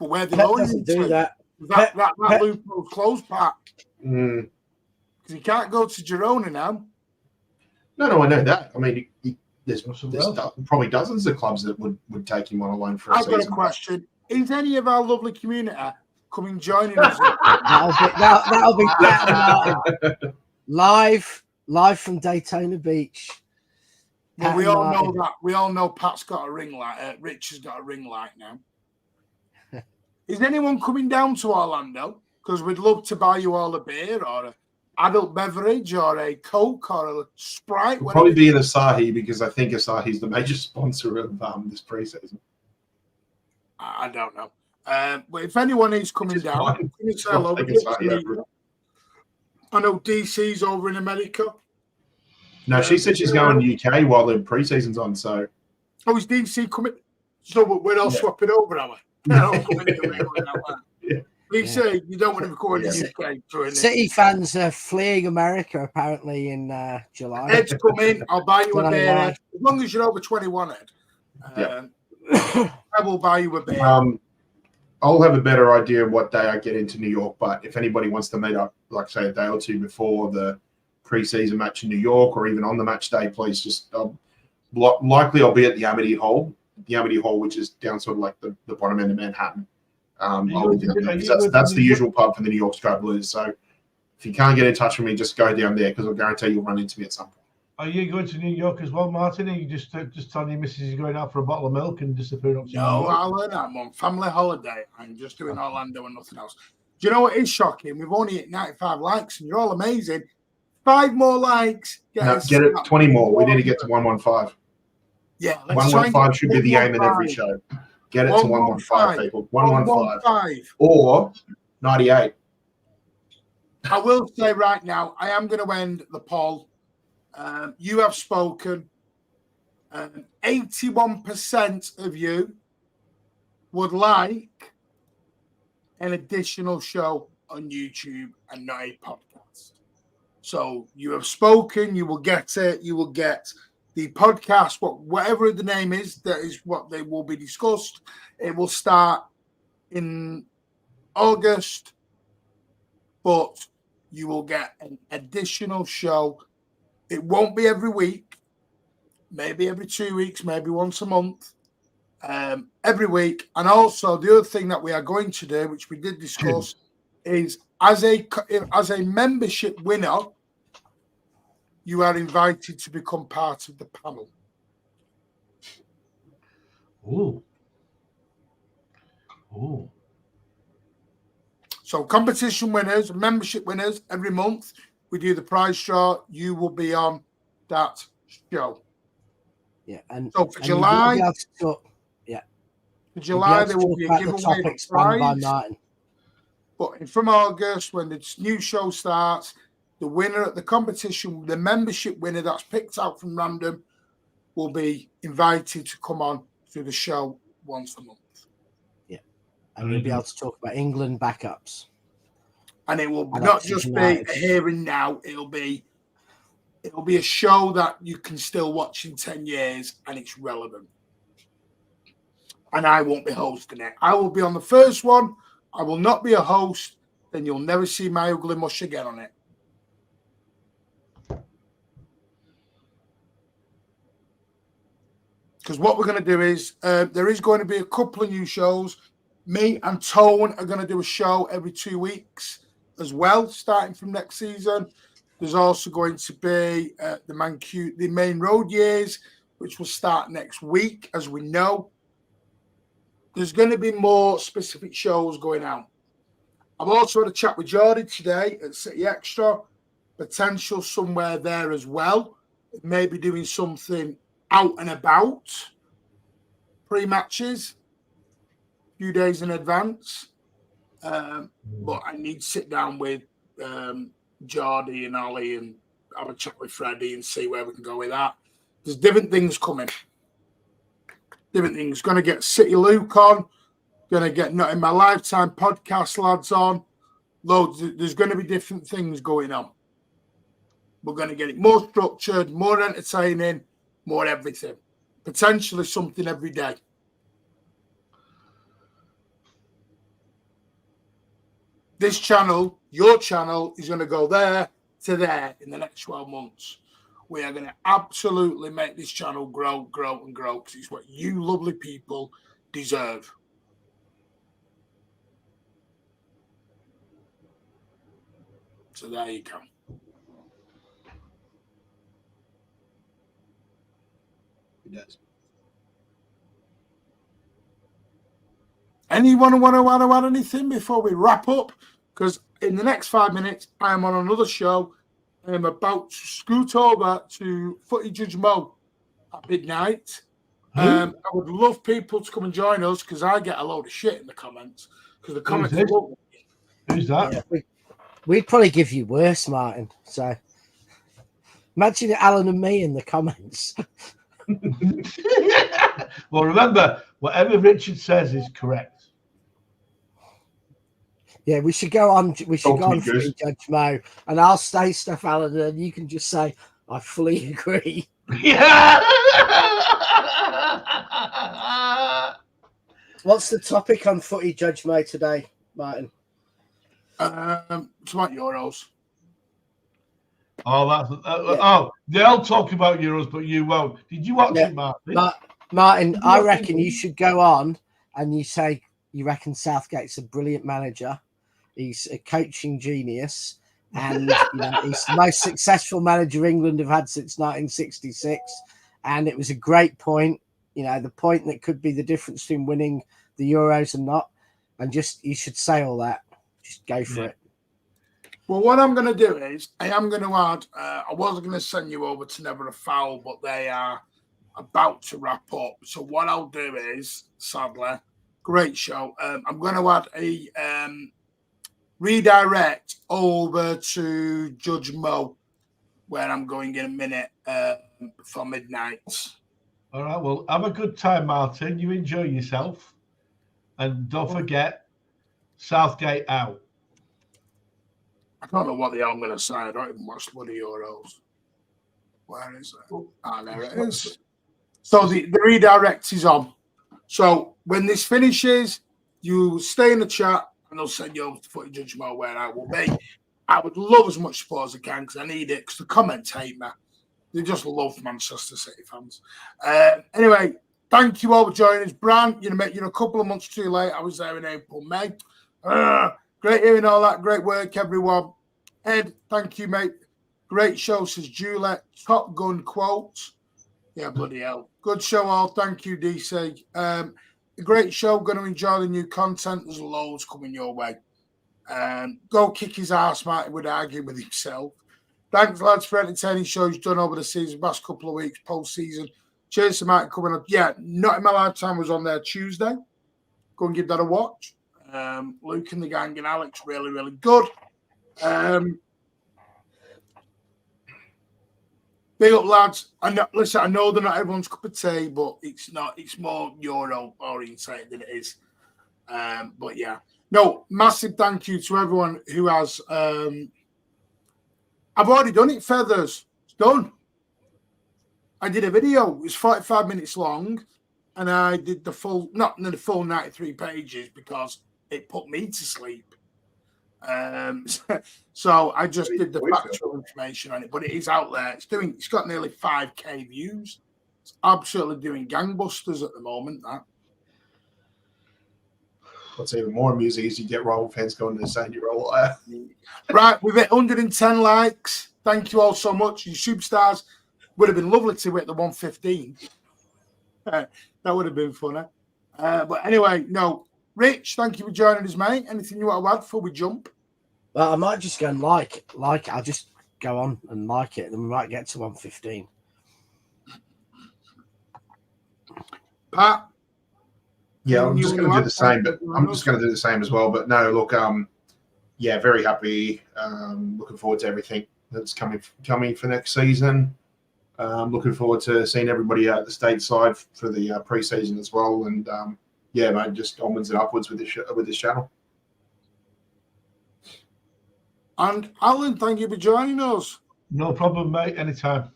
But where the loan doesn't do that. That loophole's closed, Pat. Because he can't go to Girona now. No, I know that. I mean, there's probably dozens of clubs that would take him on a loan for a season. I've got a question. Is any of our lovely community coming joining us? that'll be Pat live from Daytona Beach. Well, we all know that. We all know Pat's got a ring light. Rich has got a ring light now. Is anyone coming down to Orlando? Because we'd love to buy you all a beer or an adult beverage or a Coke or a Sprite. We'll probably be an Asahi because I think Asahi is the major sponsor of this pre-season. I don't know. But if anyone is coming down, say hello. I know DC's over in America. No, she said she's going to the UK while the pre-season's on. So, is DC coming? So we're all swapping over, are we? No, DC, you don't want to be going to the UK. City fans are fleeing America apparently in July. Ed's come in. I'll buy you a beer, Ed. As long as you're over 21, Ed. I will buy you a beer. I'll have a better idea of what day I get into New York, but if anybody wants to meet up, like say a day or two before the pre-season match in New York or even on the match day, please just likely I'll be at the Amity Hall the Amity Hall, which is down sort of like the bottom end of Manhattan. I'll be going down to- there are you 'cause going to that's the New York? usual pub for the New York Sky Blues. So if you can't get in touch with me, just go down there because I'll guarantee you'll run into me at some point. Are you going to New York as well, Martin? Are you just telling your missus you're going out for a bottle of milk and disappearing up to New No, York? Alan, I'm on family holiday. I'm just doing Orlando and nothing else. Do you know what is shocking? We've only hit 95 likes and you're all amazing. 5 more likes. No, get it 20 more. We need to get to 115. Yeah, let's try and 115 get should be the aim at every 115. show. Get it to 115, people. 115. 115. Or 98. I will say right now, I am going to end the poll. You have spoken. 81% of you would like an additional show on YouTube and not a podcast. So you have spoken. You will get it. You will get the podcast, whatever the name is. That is what they will be discussed. It will start in August, but you will get an additional show. It won't be every week, maybe every 2 weeks, maybe once a month, every week. And also the other thing that we are going to do, which we did discuss, is as a membership winner, you are invited to become part of the panel. Ooh. Ooh. So competition winners, membership winners, every month we do the prize draw. You will be on that show. Yeah, and so for and July, you'll be able to talk, yeah, for July there will talk be a about the giveaway of topics a planned by prize. Martin. But from August, when the new show starts, the winner at the competition, the membership winner that's picked out from random, will be invited to come on to the show once a month. Yeah, and you'll be able to talk about England backups. And it will And not Oxford just United. be a here and now. It'll be a show that you can still watch in 10 years and it's relevant. And I won't be hosting it. I will be on the first one. I will not be a host. Then you'll never see my ugly mush again on it. Because what we're going to do is there is going to be a couple of new shows. Me and Tone are going to do a show every 2 weeks as well, starting from next season. There's also going to be the main road years, which will start next week, as we know. There's going to be more specific shows going out. I've also had a chat with Jordi today at City Extra. Potential somewhere there as well. Maybe doing something out and about. Pre-matches. A few days in advance. But I need to sit down with Jordi and Ollie and have a chat with Freddie and see where we can go with that. There's different things coming. Different things. Going to get City Luke on. Going to get Not In My Lifetime podcast lads on. Loads. There's going to be different things going on. We're going to get it more structured, more entertaining, more everything. Potentially something every day. This channel, your channel, is going to go there to there in the next 12 months. We are going to absolutely make this channel grow, grow, and grow because it's what you lovely people deserve. So there you go. It does. Anyone want to add anything before we wrap up? Because in the next 5 minutes, I am on another show. I am about to scoot over to Footy Judge Mo at midnight. I would love people to come and join us because I get a load of shit in the comments. Because the comments are lovely. Who's that? Yeah, we'd probably give you worse, Martin. So imagine Alan and me in the comments. Well, remember, whatever Richard says is correct. Yeah, we should go on. We should Talk go to me, on for Goose. Judge Mo, and I'll say stuff, Alan, and you can just say, "I fully agree." Yeah. What's the topic on Footy Judge Mo today, Martin? It's about Euros. Oh, that's they'll talk about Euros, but you won't. Did you watch it, Martin? Martin, I reckon you should go on and you say you reckon Southgate's a brilliant manager. He's a coaching genius, and he's the most successful manager England have had since 1966. And it was a great point, the point that could be the difference between winning the Euros and not. And just you should say all that. Just go for it. Well, what I'm going to do is I am going to add. I wasn't going to send you over to Never a Foul, but they are about to wrap up. So what I'll do is, sadly, great show. I'm going to add a redirect over to Judge Mo, where I'm going in a minute for midnight. All right. Well, have a good time, Martin. You enjoy yourself, and don't forget, Southgate out. I don't know what the hell I'm going to say. I don't even watch bloody Euros. Where is it? Ah, there it is. So the redirect is on. So when this finishes, you stay in the chat and I'll send you over to Footy Judge Mo where I will be. I would love as much support as I can because I need it because the comments hate me. They just love Manchester City fans. Anyway, thank you all for joining us. Bran, you're a couple of months too late. I was there in April, May. Great hearing all that. Great work, everyone. Ed, thank you, mate. Great show, says Juliet. Top Gun quotes. Yeah, bloody hell. Good show, all. Thank you, DC. A great show. Going to enjoy the new content. There's loads coming your way. Go kick his ass, Martin would argue with himself. Thanks, lads, for entertaining shows done over the season, past couple of weeks, post-season. Cheers to Martin coming up. Yeah, Not in My Lifetime was on there Tuesday. Go and give that a watch. Luke and the gang and Alex, really, really good. Big up, lads. I know they're not everyone's cup of tea, but it's more Euro orientated than it is. But yeah. No, massive thank you to everyone who has I've already done it, Feathers. It's done. I did a video. It was 45 minutes long, and I did the full 93 pages because it put me to sleep. So I just did the factual information on it, but it is out there. It's got nearly 5k views. It's absolutely doing gangbusters at the moment. That. What's even more amusing is you get rival fans going to saying you're a liar. Right, we've hit 110 likes. Thank you all so much. You superstars. Would have been lovely to hit the 115. That would have been funny. But anyway, no. Rich, thank you for joining us, mate. Anything you want to add before we jump? Well, I might just go and like it. I'll just go on and like it, then we might get to 115. Pat? Yeah, I'm just going to do the same, but I'm just going to do the same as well. But no, look, yeah, very happy. Looking forward to everything that's coming for next season. Looking forward to seeing everybody out at the stateside for the pre-season as well. And yeah, mate, just onwards and upwards with this channel. And Alan, thank you for joining us. No problem, mate. Anytime.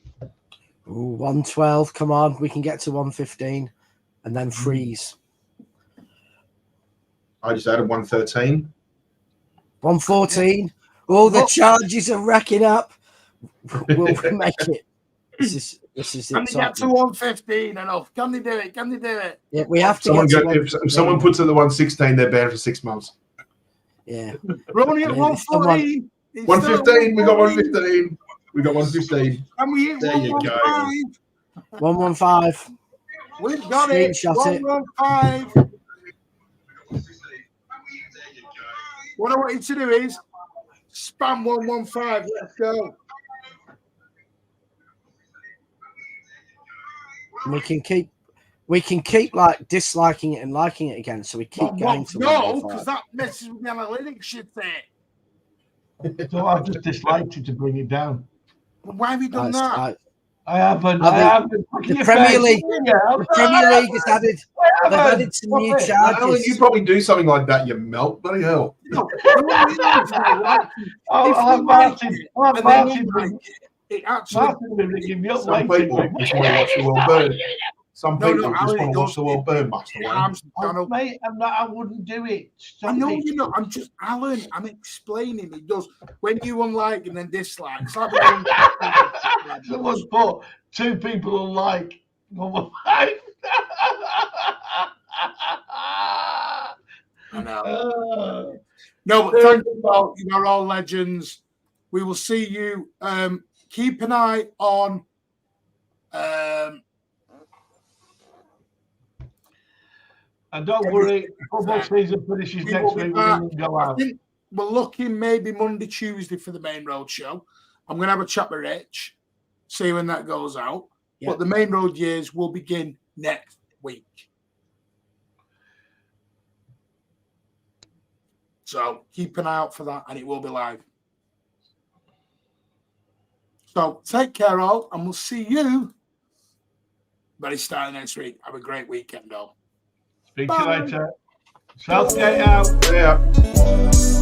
Ooh, 112. Come on, we can get to 115 and then freeze. I just added 113. 114. All the charges are racking up. We'll make it. This is Can they get to 115 enough? Can they do it? Can they do it? Yeah, we have to. If someone puts it at 116, they're banned for 6 months. Yeah. We're only at 114. 115. We got 115. We got 115. And we hit there you go. 115. We've got it. 115. What I want you to do is spam 115. Let's go. We can keep like disliking it and liking it again, so we keep going to no, because that messes with the analytics shit there. So I've just disliked it to bring it down. Why have you done that? I haven't. The Premier League. The Premier League has added. They've added some new charges. You probably do something like that. You melt, bloody hell. It actually. Some people just want to watch the world burn. Some people just want to watch the world burn, Master Wayne. Mate, I wouldn't do it. I know you're not. I'm just Alan. I'm explaining. It does when you unlike and then dislike. Someone's put 2 people unlike 115. I know. No, but thank you all. You are all legends. We will see you. Keep an eye on. And don't worry, football season finishes next week. Go out. I think we're looking maybe Monday, Tuesday for the main road show. I'm going to have a chat with Rich, see when that goes out. Yep. But the main road years will begin next week. So keep an eye out for that, and it will be live. So take care all, and we'll see you very starting next week. Have a great weekend all. Speak to you later. Southgate out. Yeah.